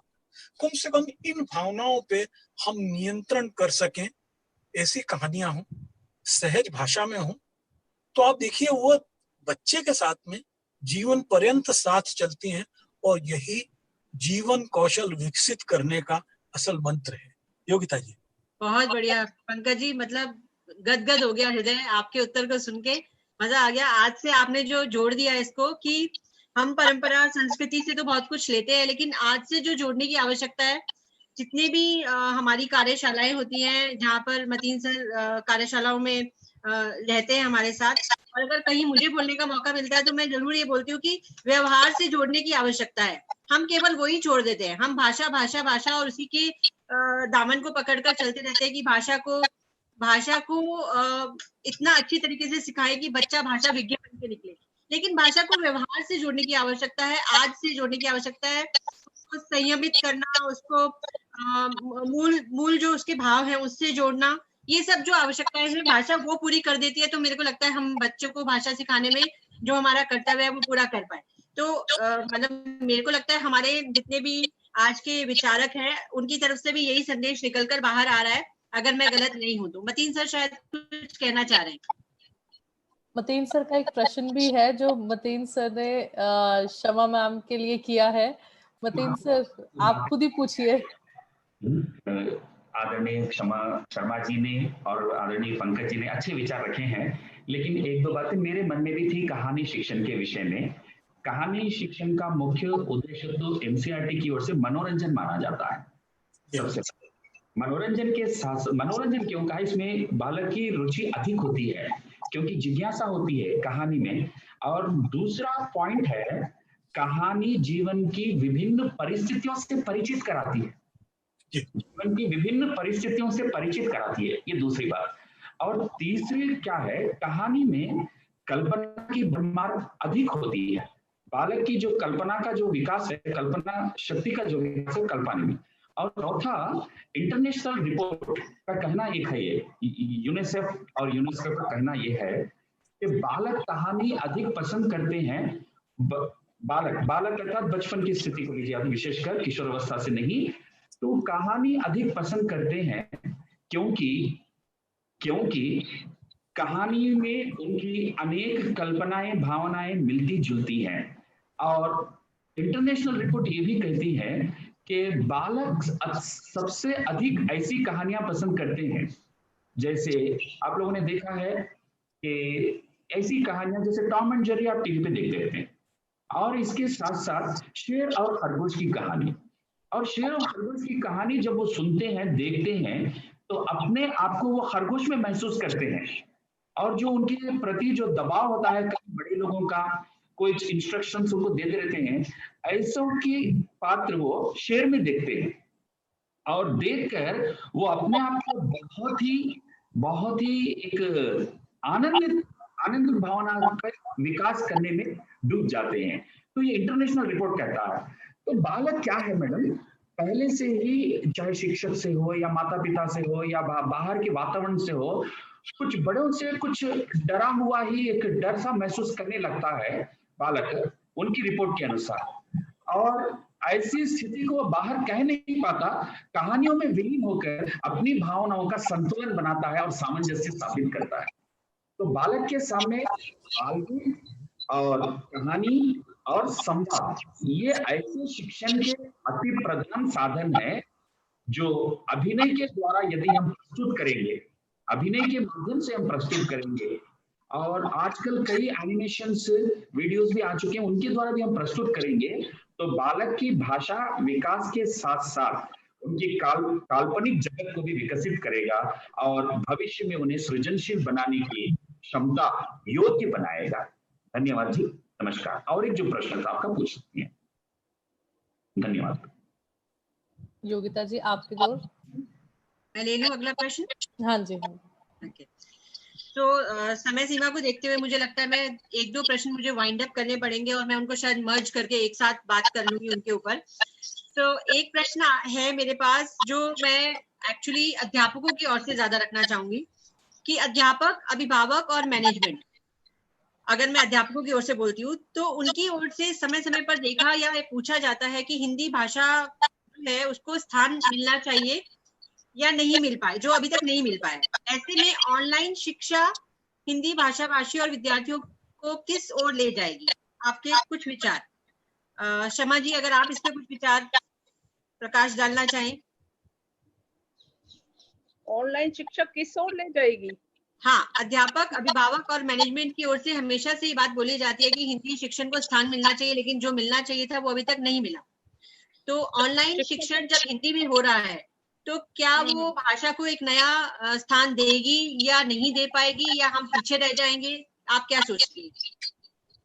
कम से कम इन भावनाओं पे हम नियंत्रण कर सकें। ऐसी कहानियां हों, सहज भाषा में हों, तो आप देखिए वो बच्चे के साथ में जीवन पर्यंत साथ चलती हैं, और यही जीवन कौशल विकसित करने का असल मंत्र है। योगिता जी। बहुत बढ़िया पंकज जी, मतलब गदगद हो गया हृदय आपके उत्तर को सुन के, मजा आ गया। आज से आपने जो जोड़ दिया इसको कि हम परंपरा संस्कृति से तो बहुत कुछ लेते हैं, लेकिन आज से जो जोड़ने की आवश्यकता है, जितनी भी हमारी कार्यशालाएं होती हैं, जहाँ पर मतीन सर कार्यशालाओं में रहते हैं हमारे साथ, और अगर कहीं मुझे बोलने का मौका मिलता है तो मैं जरूर ये बोलती हूँ कि व्यवहार से जोड़ने की आवश्यकता है। हम केवल वही छोड़ देते हैं, हम भाषा भाषा भाषा और उसी के दामन को पकड़कर चलते रहते हैं कि भाषा को इतना अच्छी तरीके से सिखाए कि बच्चा भाषा विज्ञ बन के निकले। लेकिन भाषा को व्यवहार से जोड़ने की आवश्यकता है, आज से जोड़ने की आवश्यकता है, उसको संयमित करना, उसको मूल जो उसके भाव है उससे जोड़ना, ये सब जो आवश्यकताएं हैं भाषा वो पूरी कर देती है। तो मेरे को लगता है हम बच्चों को भाषा सिखाने में जो हमारा कर्तव्य है वो पूरा कर पाए। तो मतलब मेरे को लगता है हमारे जितने भी आज के विचारक हैं उनकी तरफ से भी यही संदेश निकलकर बाहर आ रहा है, अगर मैं गलत नहीं हूं तो। मतीन सर शायद कुछ कहना चाह रहे हैं। मतीन सर का एक प्रश्न भी है जो मतीन सर ने शमा मैम के लिए किया है। मतीन सर आप खुद ही पूछिए। आदरणीय क्षमा शर्मा जी ने और आदरणीय पंकज जी ने अच्छे विचार रखे हैं, लेकिन एक दो बातें मेरे मन में भी थी कहानी शिक्षण के विषय में। कहानी शिक्षण का मुख्य उद्देश्य तो एनसीईआरटी की ओर से मनोरंजन माना जाता है। सबसे मनोरंजन के साथ, मनोरंजन क्यों कहा, इसमें बालक की रुचि अधिक होती है क्योंकि जिज्ञासा होती है कहानी में। और दूसरा पॉइंट है कहानी जीवन की विभिन्न परिस्थितियों से परिचित कराती है, जीवन की विभिन्न परिस्थितियों से परिचित कराती है, ये दूसरी बात। और तीसरी क्या है, कहानी में कल्पना की भरमार अधिक होती है। बालक की जो कल्पना का जो विकास है, कल्पना शक्ति का जो विकास है कल्पना में। और चौथा, इंटरनेशनल रिपोर्ट का कहना एक है, ये यूनिसेफ और यूनेस्को का कहना ये है कि बालक कहानी अधिक पसंद करते हैं। बालक अर्थात बचपन की स्थिति को लीजिए आप, विशेषकर किशोरावस्था से नहीं, तो कहानी अधिक पसंद करते हैं क्योंकि कहानी में उनकी अनेक कल्पनाएं भावनाएं मिलती जुलती हैं। और इंटरनेशनल रिपोर्ट ये भी कहती है कि बालक सबसे अधिक ऐसी कहानियां पसंद करते हैं, जैसे आप लोगों ने देखा है कि ऐसी कहानियां जैसे टॉम एंड जेरी आप टीवी पे देखते रहते हैं, और इसके साथ साथ शेर और खरगोश की कहानी। और शेर और खरगोश की कहानी जब वो सुनते हैं, देखते हैं, तो अपने आप को वो खरगोश में महसूस करते हैं। और जो उनके प्रति जो दबाव होता है कई बड़े लोगों का, कुछ इंस्ट्रक्शंस उनको देते रहते हैं, ऐसों की पात्र वो शेर में देखते हैं। और देखकर वो अपने आप को बहुत ही एक आनंदित भावना का विकास करने में डूब जाते हैं। तो ये इंटरनेशनल रिपोर्ट कहता है। तो बालक क्या है मैडम, पहले से ही चाहे शिक्षक से हो या माता पिता से हो या बाहर के वातावरण से हो, कुछ बड़ों से कुछ डरा हुआ ही एक डर सा महसूस करने लगता है बालक, उनकी रिपोर्ट के अनुसार। और ऐसी स्थिति को बाहर कह नहीं पाता, कहानियों में विलीन होकर अपनी भावनाओं का संतुलन बनाता है और सामंजस्य स्थापित करता है। तो बालक के सामने बालगीत और कहानी और संवाद, ये ऐसे शिक्षण के अति प्रधान साधन है जो अभिनय के द्वारा यदि हम प्रस्तुत करेंगे, अभिनय के माध्यम से हम प्रस्तुत करेंगे, और आजकल कई एनिमेशंस वीडियोस भी आ चुके हैं, उनके द्वारा भी हम प्रस्तुत करेंगे, तो बालक की भाषा विकास के साथ साथ उनकी काल्पनिक जगत को भी विकसित करेगा और भविष्य में उन्हें सृजनशील बनाने की क्षमता योग्य बनाएगा। धन्यवाद जी, नमस्कार। और एक जो प्रश्न था आपका पूछ सकती हैं। धन्यवाद। योगिता जी आपकी ओर। मैं ले लूं अगला प्रश्न? हाँ जी। ओके, तो समय सीमा को देखते हुए मुझे लगता है मैं एक दो प्रश्न मुझे वाइंड अप करने पड़ेंगे और मैं उनको शायद मर्ज करके एक साथ बात कर लूंगी उनके ऊपर। तो एक प्रश्न है मेरे पास जो मैं एक्चुअली अध्यापकों की ओर से ज्यादा रखना चाहूंगी कि अध्यापक, अभिभावक और मैनेजमेंट, अगर मैं अध्यापकों की ओर से बोलती हूँ तो उनकी ओर से समय समय पर देखा या पूछा जाता है कि हिंदी भाषा है उसको स्थान मिलना चाहिए या नहीं मिल पाए, जो अभी तक नहीं मिल पाए। ऐसे में ऑनलाइन शिक्षा हिंदी भाषा भाषी और विद्यार्थियों को किस ओर ले जाएगी? आपके कुछ विचार। शमा जी, अगर आप इस पर कुछ विचार प्रकाश डालना चाहें। ऑनलाइन शिक्षा किस ओर ले जाएगी? हाँ, अध्यापक, अभिभावक और मैनेजमेंट की ओर से हमेशा से ये बात बोली जाती है कि हिंदी शिक्षण को स्थान मिलना चाहिए, लेकिन जो मिलना चाहिए था वो अभी तक नहीं मिला। तो ऑनलाइन शिक्षण जब हिंदी में हो रहा है तो क्या वो भाषा को एक नया स्थान देगी या नहीं दे पाएगी, या हम पीछे रह जाएंगे? आप क्या सोचती हैं?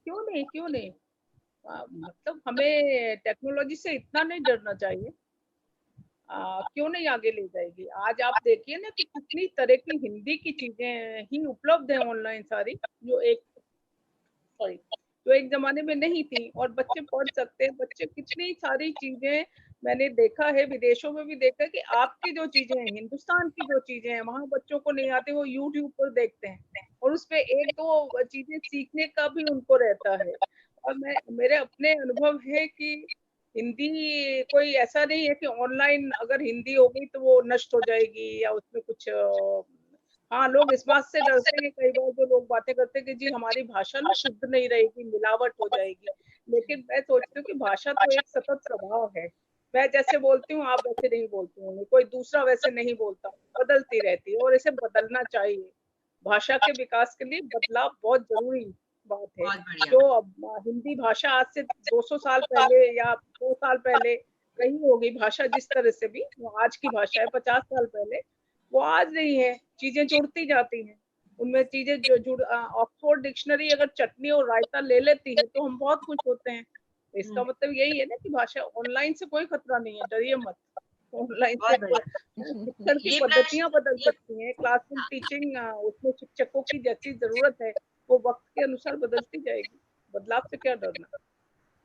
क्यों नहीं, मतलब हमें टेक्नोलॉजी से इतना नहीं डरना चाहिए। क्यों नहीं आगे ले जाएगी? आज आप देखिए ना कि कितनी तरह की हिंदी की चीजें ही उपलब्ध है ऑनलाइन सारी, जो एक जमाने में नहीं थी, और बच्चे पढ़ सकते हैं। बच्चे कितनी सारी चीजें मैंने देखा है, विदेशों में भी देखा है कि आपकी जो चीजें हैं, हिंदुस्तान की जो चीजें हैं, वहाँ बच्चों को नहीं आते, वो यूट्यूब पर देखते हैं और उसपे एक दो चीजें सीखने का भी उनको रहता है। और मेरे अपने अनुभव है कि हिंदी कोई ऐसा नहीं है कि ऑनलाइन अगर हिंदी हो गई तो वो नष्ट हो जाएगी या उसमें कुछ हाँ, लोग इस बात से डरते हैं कई बार, जो लोग बातें करते हैं कि जी हमारी भाषा ना शुद्ध नहीं रहेगी, मिलावट हो जाएगी। लेकिन मैं सोचती हूँ कि भाषा तो एक सतत प्रभाव है। मैं जैसे बोलती हूँ आप वैसे नहीं बोलते होंगे, कोई दूसरा वैसे नहीं बोलता, बदलती रहती है और इसे बदलना चाहिए। भाषा के विकास के लिए बदलाव बहुत जरूरी बात है। जो हिंदी भाषा आज से 200 साल पहले या 2 साल पहले कहीं होगी भाषा, जिस तरह से भी वो आज की भाषा है 50 साल पहले, वो आज नहीं है। चीजें जुड़ती जाती हैं, उनमें चीजें जो ऑक्सफोर्ड डिक्शनरी अगर चटनी और रायता ले लेती है तो हम बहुत खुश होते हैं। इसका मतलब यही है ना कि भाषा, ऑनलाइन से कोई खतरा नहीं है, डरिए मत। ऑनलाइन से शिक्षण की पद्धतियां बदल सकती हैं, क्लासरूम टीचिंग उसमें शिक्षकों की जैसी जरूरत है वो वक्त के अनुसार बदलती जाएगी, बदलाव से क्या डरना।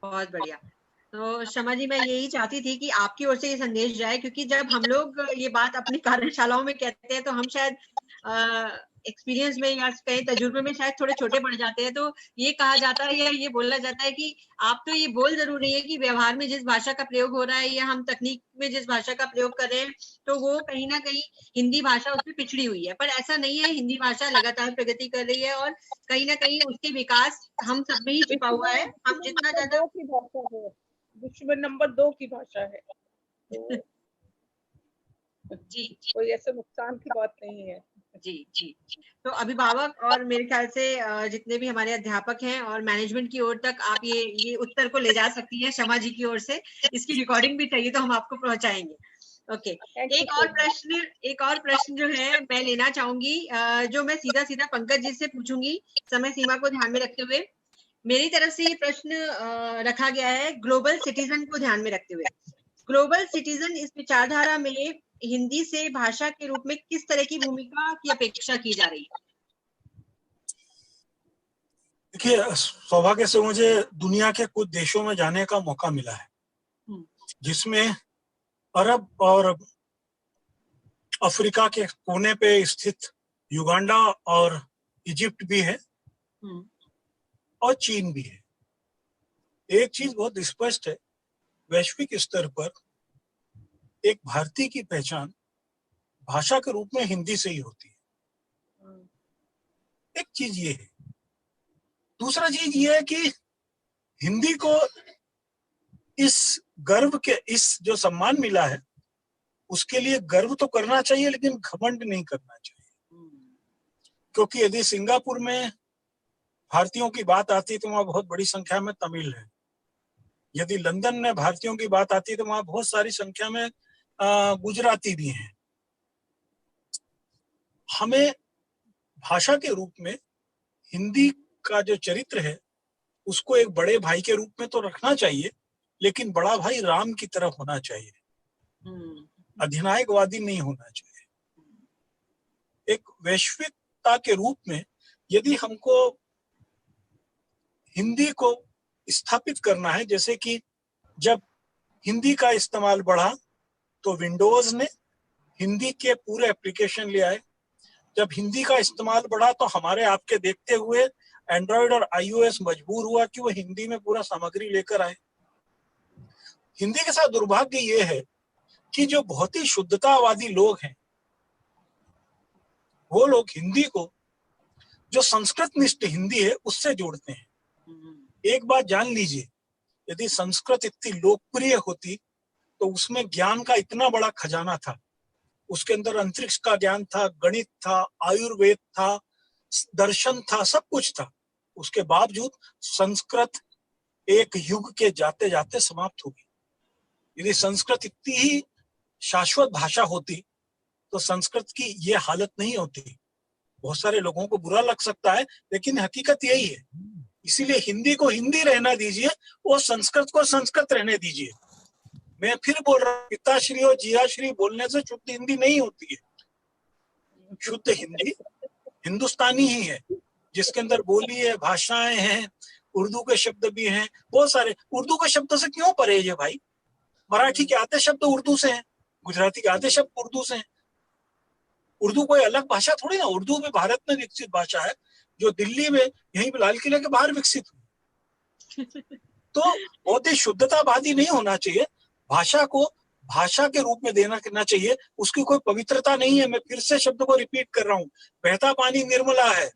बहुत बढ़िया। तो शमा जी, मैं यही चाहती थी कि आपकी ओर से ये संदेश जाए, क्योंकि जब हम लोग ये बात अपनी कार्यशालाओं में कहते हैं तो हम शायद एक्सपीरियंस में या कहीं तजुर्बे में शायद थोड़े छोटे पड़ जाते हैं, तो ये कहा जाता है या ये बोला जाता है कि आप तो ये बोल जरूर रही है कि व्यवहार में जिस भाषा का प्रयोग हो रहा है या हम तकनीक में जिस भाषा का प्रयोग कर रहे हैं तो वो कहीं ना कहीं हिंदी भाषा उसमें पिछड़ी हुई है, पर ऐसा नहीं है। हिंदी भाषा लगातार प्रगति कर रही है और कहीं ना कहीं उसके विकास हम सब में ही छिपा हुआ है। हम जितना ज्यादा की भाषा है, विश्व में नंबर 2 की भाषा है, तो जी कोई ऐसे नुकसान की बात नहीं है। जी जी। तो अभिभावक और मेरे ख्याल से जितने भी हमारे अध्यापक हैं और मैनेजमेंट की ओर तक आप ये उत्तर को ले जा सकती हैं शमा जी की ओर से। इसकी रिकॉर्डिंग भी चाहिए तो हम आपको पहुंचाएंगे। ओके, एक और प्रश्न जो है मैं लेना चाहूंगी, जो मैं सीधा पंकज जी से पूछूंगी समय सीमा को ध्यान में रखते हुए। मेरी तरफ से ये प्रश्न रखा गया है ग्लोबल सिटीजन को ध्यान में रखते हुए। ग्लोबल सिटीजन इस विचारधारा में हिंदी से भाषा के रूप में किस तरह की भूमिका की अपेक्षा की जा रही है? देखिए, सौभाग्य से मुझे दुनिया के कुछ देशों में जाने का मौका मिला है, जिसमें अरब और अफ्रीका के कोने पे स्थित युगांडा और इजिप्ट भी है और चीन भी है। एक चीज बहुत स्पष्ट है, वैश्विक स्तर पर एक भारतीय की पहचान भाषा के रूप में हिंदी से ही होती है। एक चीज ये है। दूसरा चीज ये है कि हिंदी को इस गर्व के, इस जो सम्मान मिला है उसके लिए गर्व तो करना चाहिए, लेकिन घमंड नहीं करना चाहिए। क्योंकि यदि सिंगापुर में भारतीयों की बात आती है तो वहां बहुत बड़ी संख्या में तमिल है। यदि लंदन में भारतीयों की बात आती है तो वहां बहुत सारी संख्या में गुजराती भी हैं। हमें भाषा के रूप में हिंदी का जो चरित्र है उसको एक बड़े भाई के रूप में तो रखना चाहिए, लेकिन बड़ा भाई राम की तरह होना चाहिए, अधिनायकवादी नहीं होना चाहिए। एक वैश्विकता के रूप में यदि हमको हिंदी को स्थापित करना है, जैसे कि जब हिंदी का इस्तेमाल बढ़ा तो विंडोज ने हिंदी के पूरे एप्लीकेशन ले आए। जब हिंदी का इस्तेमाल बढ़ा तो हमारे आपके देखते हुए एंड्रॉयड और आईओएस मजबूर हुआ कि वो हिंदी में पूरा सामग्री लेकर आए। हिंदी के साथ दुर्भाग्य ये है कि जो बहुत ही शुद्धतावादी लोग हैं वो लोग हिंदी को जो संस्कृत निष्ठ हिंदी है उससे जोड़ते हैं। एक बात जान लीजिए, यदि संस्कृत इतनी लोकप्रिय होती तो उसमें ज्ञान का इतना बड़ा खजाना था। उसके अंदर अंतरिक्ष का ज्ञान था, गणित था, आयुर्वेद था, दर्शन था, सब कुछ था। उसके बावजूद संस्कृत एक युग के जाते जाते समाप्त हो गई। यदि संस्कृत इतनी ही शाश्वत भाषा होती तो संस्कृत की ये हालत नहीं होती। बहुत सारे लोगों को बुरा लग सकता है, लेकिन हकीकत यही है। इसीलिए हिंदी को हिंदी रहना दीजिए और संस्कृत को संस्कृत रहने दीजिए। मैं फिर बोल रहा हूँ, पिताश्री और जियाश्री बोलने से शुद्ध हिंदी नहीं होती है। शुद्ध हिंदी हिंदुस्तानी ही है, जिसके अंदर बोली है, भाषाएं हैं, उर्दू के शब्द भी हैं, बहुत सारे। उर्दू के शब्दों से क्यों परहेज है भाई? मराठी के आधे शब्द उर्दू से हैं, गुजराती के आधे शब्द उर्दू से हैं। उर्दू कोई अलग भाषा थोड़ी ना। उर्दू भी भारत में विकसित भाषा है, जो दिल्ली में यहीं पे लाल किले के बाहर विकसित हुई। तो बहुत ही शुद्धतावादी नहीं होना चाहिए। भाषा को भाषा के रूप में देना चाहिए, उसकी कोई पवित्रता नहीं है। मैं फिर से शब्द को रिपीट कर रहा हूँ, बहता पानी निर्मला है।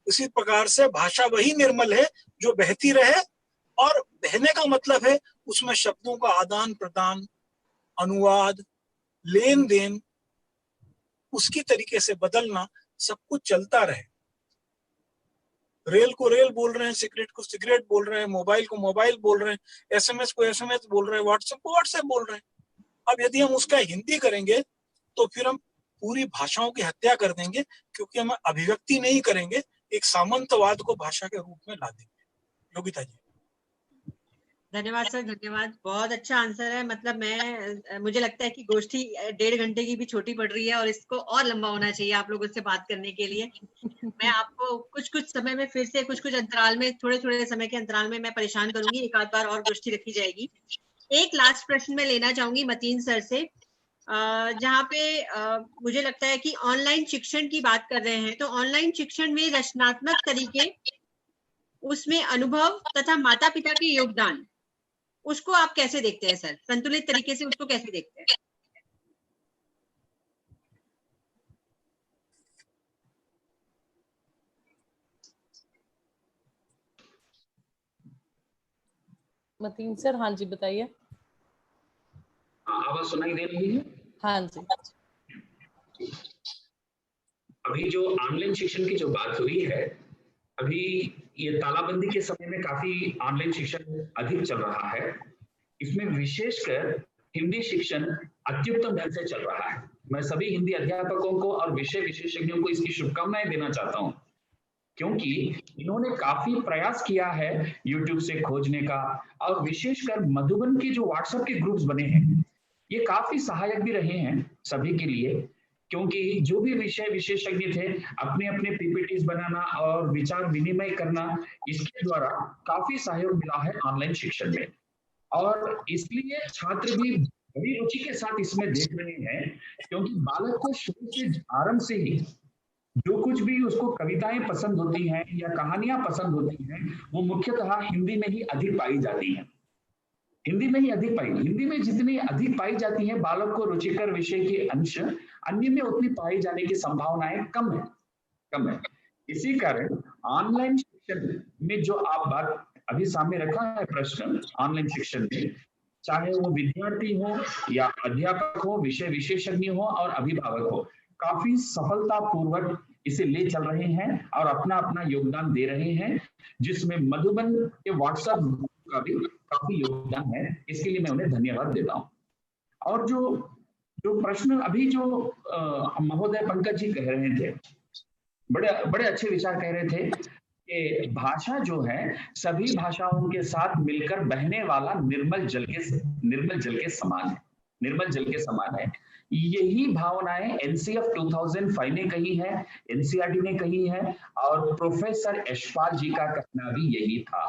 इसी प्रकार से भाषा वही निर्मल है जो बहती रहे, और बहने का मतलब है उसमें शब्दों का आदान प्रदान, अनुवाद, लेन देन, उसकी तरीके से बदलना, सब कुछ चलता रहे। रेल को रेल बोल रहे हैं, सिगरेट को सिगरेट बोल रहे हैं, मोबाइल को मोबाइल बोल रहे हैं, एसएमएस को एसएमएस बोल रहे हैं, व्हाट्सएप को व्हाट्सएप बोल रहे हैं। अब यदि हम उसका हिंदी करेंगे तो फिर हम पूरी भाषाओं की हत्या कर देंगे, क्योंकि हम अभिव्यक्ति नहीं करेंगे, एक सामंतवाद को भाषा के रूप में ला देंगे। योगिता जी। धन्यवाद सर, धन्यवाद। बहुत अच्छा आंसर है। मतलब मुझे लगता है कि गोष्ठी 1.5 घंटे की भी छोटी पड़ रही है और इसको और लंबा होना चाहिए आप लोगों से बात करने के लिए। मैं आपको कुछ समय में फिर से कुछ अंतराल में, थोड़े समय के अंतराल में मैं परेशान करूंगी, एक आध बार और गोष्ठी रखी जाएगी। एक लास्ट प्रश्न मैं लेना चाहूंगी मतीन सर से, जहाँ पे मुझे लगता है कि ऑनलाइन शिक्षण की बात कर रहे हैं, तो ऑनलाइन शिक्षण में रचनात्मक तरीके, उसमें अनुभव तथा माता पिता के योगदान, उसको आप कैसे देखते हैं सर? संतुलित तरीके से उसको कैसे देखते हैं? मतीन सर, हाँ जी बताइए। आवाज सुनाई दे रही है? हाँ जी। अभी जो ऑनलाइन शिक्षण की जो बात हुई है, अभी ये तालाबंदी के समय में काफी ऑनलाइन शिक्षण अधिक चल रहा है। इसमें विशेषकर हिंदी शिक्षण अत्युत्तम ढंग से चल रहा है। मैं सभी हिंदी अध्यापकों को और विषय विशेषज्ञों को इसकी शुभकामनाएं देना चाहता हूं, क्योंकि इन्होंने काफी प्रयास किया है YouTube से खोजने का, और विशेषकर मधुबन के जो व्हाट्सएप के ग्रुप्स बने हैं, ये काफी सहायक भी रहे हैं सभी के लिए, क्योंकि जो भी विषय विशेषज्ञ थे, अपने अपने पीपीटीज बनाना और विचार विनिमय करना, इसके द्वारा काफी सहयोग मिला है ऑनलाइन शिक्षण में। और इसलिए छात्र भी बड़ी रुचि के साथ इसमें देख रहे हैं, क्योंकि बालक को शुरू से आरंभ से ही जो कुछ भी उसको कविताएं पसंद होती हैं या कहानियां पसंद होती हैं, वो मुख्यतः हिंदी में ही अधिक पाई जाती हैं। हिंदी में जितनी अधिक पाई जाती हैं, बालक को रुचिकर विषय के अंश अन्य में उतनी पाई जाने की संभावनाएं कम है। इसी कारण ऑनलाइन शिक्षण में जो आप बात अभी सामने रखा है प्रश्न, ऑनलाइन शिक्षण में चाहे वो विद्यार्थी हो या अध्यापक हो, विषय विशेषज्ञ हो और अभिभावक हो, काफी सफलतापूर्वक इसे ले चल रहे हैं और अपना अपना योगदान दे रहे हैं, जिसमें मधुबन के व्हाट्सएप का भी काफी योगदान है। इसके लिए मैं उन्हें धन्यवाद देता हूं। और जो प्रश्न अभी जो महोदय पंकज जी कह रहे थे, बड़े अच्छे विचार कह रहे थे कि भाषा जो है सभी भाषाओं के साथ मिलकर बहने वाला निर्मल जल के समान है। यही भावनाएं एनसीएफ 2005 ने कही है, एनसीईआरटी ने कही है, और प्रोफेसर यशपाल जी का कहना भी यही था।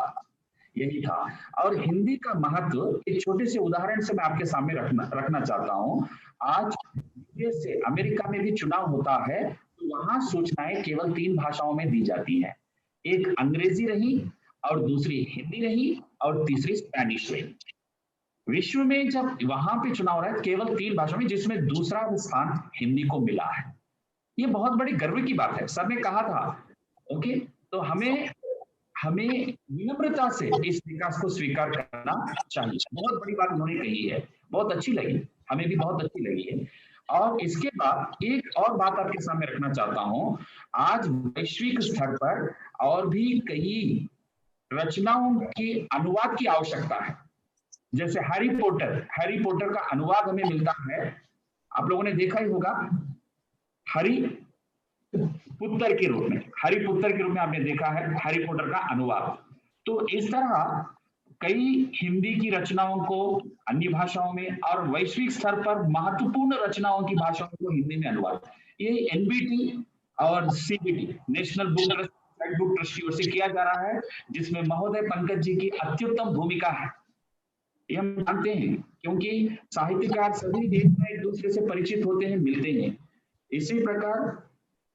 और हिंदी का महत्व एक छोटे से उदाहरण से मैं आपके सामने रखना चाहता हूं। आज से अमेरिका में भी चुनाव होता है, तो वहां सूचनाएं केवल 3 भाषाओं में दी जाती हैं। एक अंग्रेजी रही, और दूसरी हिंदी रही, और तीसरी स्पेनिश रही। विश्व में जब वहां पे चुनाव रहा है केवल 3 भाषाओं में, जिसमें दूसरा स्थान हिंदी को मिला है। ये बहुत बड़ी गर्व की बात है। सर ने कहा था, ओके, तो हमें विनम्रता से इस विकास को स्वीकार करना चाहिए। बहुत बड़ी बात उन्होंने कही है, बहुत अच्छी लगी, हमें भी बहुत अच्छी लगी है। और इसके बाद एक और बात आपके सामने रखना चाहता हूं। आज वैश्विक स्तर पर और भी कई रचनाओं की अनुवाद की आवश्यकता है। जैसे हैरी पॉटर का अनुवाद हमें मिलता है, आप लोगों ने देखा ही होगा, हरी पुत्र के रूप में आपने देखा है हैरी पॉटर का अनुवाद। तो इस तरह कई हिंदी की रचनाओं को अन्य भाषाओं में और वैश्विक स्तर पर महत्वपूर्ण रचनाओं की भाषाओं को हिंदी में अनुवाद, ये एनबीटी और सीबीटी नेशनल बुक ट्रस्ट की ओर से किया जा रहा है, जिसमें महोदय पंकज जी की अत्युत्तम भूमिका है। ये हम जानते हैं, क्योंकि साहित्यकार सभी देश में एक दूसरे से परिचित होते हैं, मिलते हैं। इसी प्रकार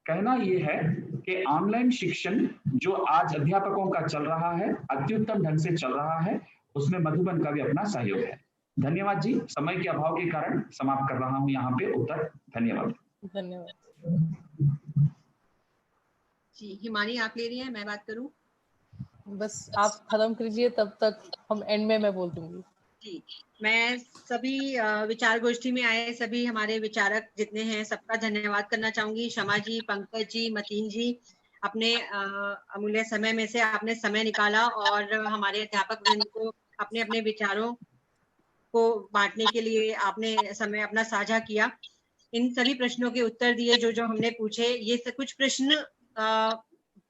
कहना यह है कि ऑनलाइन शिक्षण जो आज अध्यापकों का चल रहा है, अत्युत्तम ढंग से चल रहा है, उसमें मधुबन का भी अपना सहयोग है। धन्यवाद जी। समय के अभाव के कारण समाप्त कर रहा हूं यहाँ पे उत्तर। धन्यवाद जी। हिमानी आप ले रही हैं, मैं बात करूं? बस आप खत्म कीजिए, तब तक हम एंड में मैं बोल दूंगी। जी, मैं सभी विचार गोष्ठी में आए सभी हमारे विचारक जितने हैं सबका धन्यवाद करना चाहूंगी। शमा जी, पंकज जी, मतीन जी, अपने अमूल्य समय में से आपने समय निकाला और हमारे अध्यापक वृंद को अपने अपने विचारों को बांटने के लिए आपने समय अपना साझा किया। इन सभी प्रश्नों के उत्तर दिए जो हमने पूछे। ये कुछ प्रश्न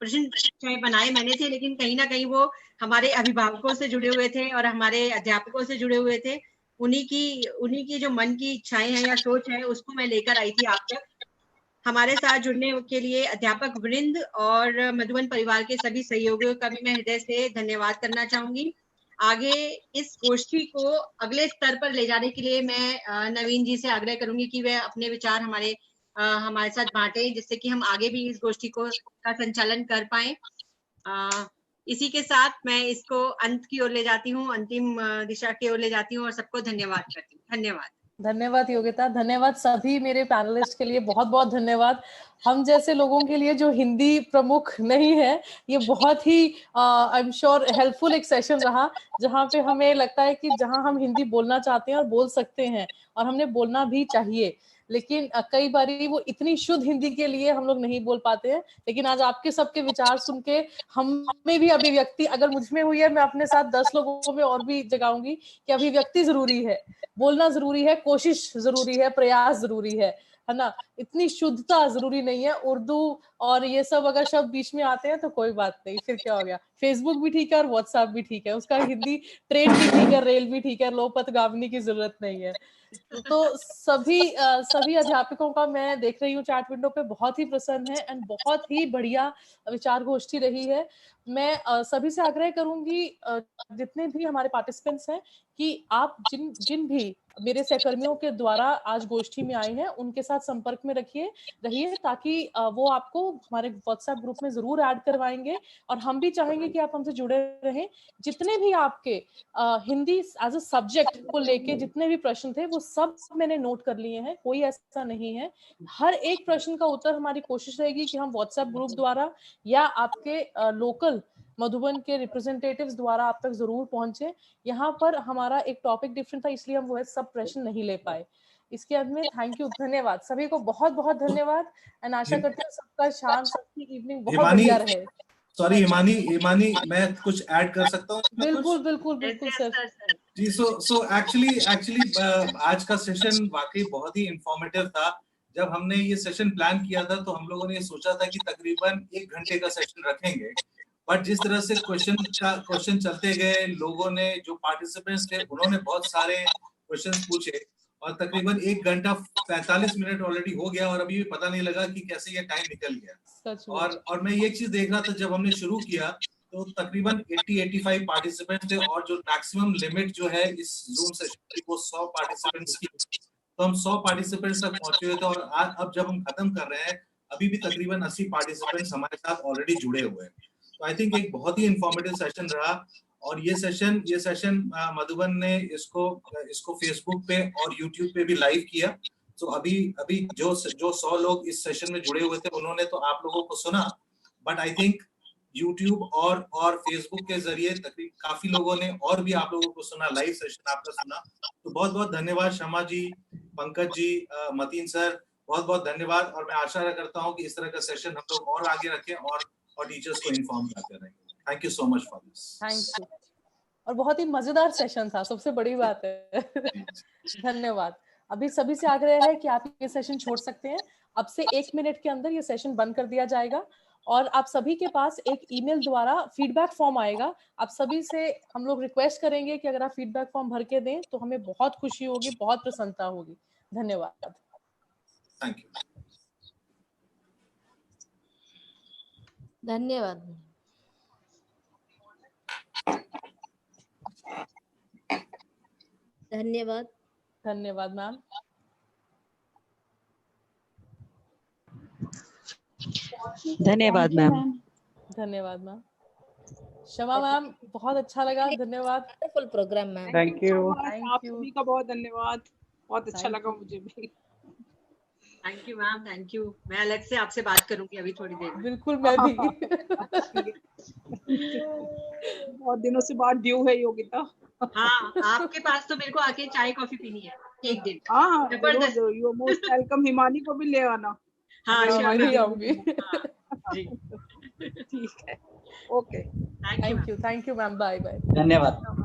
प्रश्न चाहे बनाए मैंने थे, लेकिन कहीं ना कहीं वो हमारे अभिभावकों से जुड़े हुए थे और हमारे अध्यापकों से जुड़े हुए थे। उन्हीं की जो मन की इच्छाएं हैं या सोच है, उसको मैं लेकर आई थी आप तक। हमारे साथ जुड़ने के लिए अध्यापक वृंद और मधुबन परिवार के सभी सहयोगियों का भी मैं हृदय से धन्यवाद करना चाहूंगी। आगे इस गोष्ठी को अगले स्तर पर ले जाने के लिए मैं नवीन जी से आग्रह करूंगी कि वे अपने विचार हमारे साथ बांटे, जिससे कि हम आगे भी इस गोष्ठी का संचालन कर पाए। इसी के साथ मैं इसको अंत की ओर ले जाती हूँ, अंतिम दिशा की ओर ले जाती हूँ और सबको धन्यवाद करती हूँ। धन्यवाद। धन्यवाद योगिता, धन्यवाद सभी मेरे पैनलिस्ट के लिए, बहुत बहुत धन्यवाद। हम जैसे लोगों के लिए जो हिंदी प्रमुख नहीं है, ये बहुत ही आई एम श्योर हेल्पफुल एक सेशन रहा, जहाँ पे हमें लगता है कि जहाँ हम हिंदी बोलना चाहते हैं और बोल सकते हैं और हमने बोलना भी चाहिए, लेकिन कई बारी वो इतनी शुद्ध हिंदी के लिए हम लोग नहीं बोल पाते हैं। लेकिन आज आपके सबके विचार सुन के हमें भी अभिव्यक्ति अगर मुझ में हुई है, मैं अपने साथ 10 लोगों में और भी जगाऊंगी कि अभिव्यक्ति जरूरी है, बोलना जरूरी है, कोशिश जरूरी है, प्रयास जरूरी है ना। इतनी शुद्धता जरूरी नहीं है। उर्दू और ये सब अगर शब्द बीच में आते हैं तो कोई बात नहीं, फिर क्या हो गया, फेसबुक भी ठीक है और व्हाट्सएप भी ठीक है, उसका हिंदी ट्रेन भी ठीक है, रेल भी ठीक है, लोपथगामिनी की जरूरत नहीं है। तो सभी अध्यापकों का मैं देख रही हूँ चैट विंडो पे, बहुत ही प्रसन्न है एंड बहुत ही बढ़िया विचार गोष्ठी रही है। मैं सभी से आग्रह करूंगी, जितने भी हमारे पार्टिसिपेंट्स हैं, कि आप जिन भी मेरे सहकर्मियों के द्वारा आज गोष्ठी में आए हैं उनके साथ संपर्क में रहिए, ताकि वो आपको हमारे व्हाट्सएप ग्रुप में जरूर ऐड करवाएंगे और हम भी चाहेंगे कि आप हमसे जुड़े रहें। जितने भी आपके हिंदी एज अ सब्जेक्ट को लेके जितने भी प्रश्न थे वो सब मैंने नोट कर लिए हैं, कोई ऐसा नहीं है। हर एक प्रश्न का उत्तर हमारी कोशिश रहेगी कि हम व्हाट्सएप ग्रुप द्वारा या आपके लोकल मधुबन के रिप्रेजेंटेटिव्स द्वारा आप तक जरूर पहुंचे। यहाँ पर हमारा एक टॉपिक डिफरेंट था, इसलिए हम वो सब प्रश्न नहीं ले पाए। इसके अंत में थैंक यू, धन्यवाद सभी को, बहुत बहुत धन्यवाद एंड आशा करते हैं सबका शाम, सबकी इवनिंग बहुत बढ़िया रहे। सॉरी हिमानी, मैं कुछ ऐड कर सकता हूँ? बिल्कुल सर जी। सो एक्चुअली आज का सेशन वाकई बहुत ही इंफॉर्मेटिव था। जब हमने ये सेशन प्लान किया था तो हम लोगों ने ये सोचा था कि तकरीबन 1 घंटे का सेशन रखेंगे, बट जिस तरह से क्वेश्चन चलते गए, लोगों ने जो पार्टिसिपेंट्स थे उन्होंने बहुत सारे क्वेश्चंस पूछे और तकरीबन 1 घंटा 45 मिनट ऑलरेडी हो गया और अभी भी पता नहीं लगा कि कैसे ये टाइम निकल गया। और मैं ये चीज देख रहा था, जब हमने शुरू किया तो तकरीबन 80-85 पार्टिसिपेंट्स थे और जो मैक्सिमम लिमिट जो है इस जूम सेशन की वो 100 पार्टिसिपेंट्स की, तो हम 100 पार्टिसिपेंट्स तक पहुंचे हुए थे और आज अब जब हम खत्म कर रहे हैं अभी भी तकरीबन 80 पार्टिसिपेंट्स हमारे साथ ऑलरेडी जुड़े हुए हैं। तो आई थिंक एक बहुत ही इंफॉर्मेटिव सेशन रहा और ये सेशन मधुबन ने इसको फेसबुक पे और यूट्यूब पे भी लाइव किया। तो अभी जो 100 लोग इस सेशन में जुड़े हुए थे उन्होंने तो आप लोगों को सुना, बट आई थिंक यूट्यूब और फेसबुक के जरिए तकरीबन काफी लोगों ने और भी आप लोगों को सुना, लाइव सेशन आपका सुना। तो बहुत बहुत धन्यवाद शमा जी, पंकज जी, मतीन सर, बहुत बहुत धन्यवाद। और मैं आशा करता हूँ कि इस तरह का सेशन हम लोग और आगे रखें और टीचर्स को इन्फॉर्म करते रहेंगे। Thank you so much for this. Thank you, और बहुत ही मजेदार सेशन था, सबसे बड़ी बात है। धन्यवाद। अभी सभी से आग्रह है कि आप ये सेशन छोड़ सकते हैं, अब से 1 मिनट के अंदर ये सेशन बंद कर दिया जाएगा और आप सभी के पास एक ईमेल द्वारा फीडबैक फॉर्म आएगा। आप सभी से हम लोग रिक्वेस्ट करेंगे कि अगर आप फीडबैक फॉर्म भर के दें तो हमें बहुत खुशी होगी, बहुत प्रसन्नता होगी। धन्यवाद। Thank you. धन्यवाद। धन्यवाद। धन्यवाद मैम। धन्यवाद मैम। धन्यवाद मैम। शमा मैम, बहुत अच्छा लगा, धन्यवाद। Wonderful programme ma'am. Thank you. आप सभी का बहुत धन्यवाद, बहुत अच्छा लगा मुझे भी। Thank you ma'am, thank you. मैं अलग से आपसे बात करूंगी अभी थोड़ी देर में। बिल्कुल, मैं भी। बहुत दिनों से बात ड्यू है योगिता। हाँ, आपके पास तो मेरे को आके चाय कॉफी पीनी है एक दिन। हाँ, जबरदस्त। You are most welcome. Himani को भी ले आना। हाँ, हिमानी आऊंगी। जी, ठीक है, okay. Thank you ma'am, bye bye. धन्यवाद।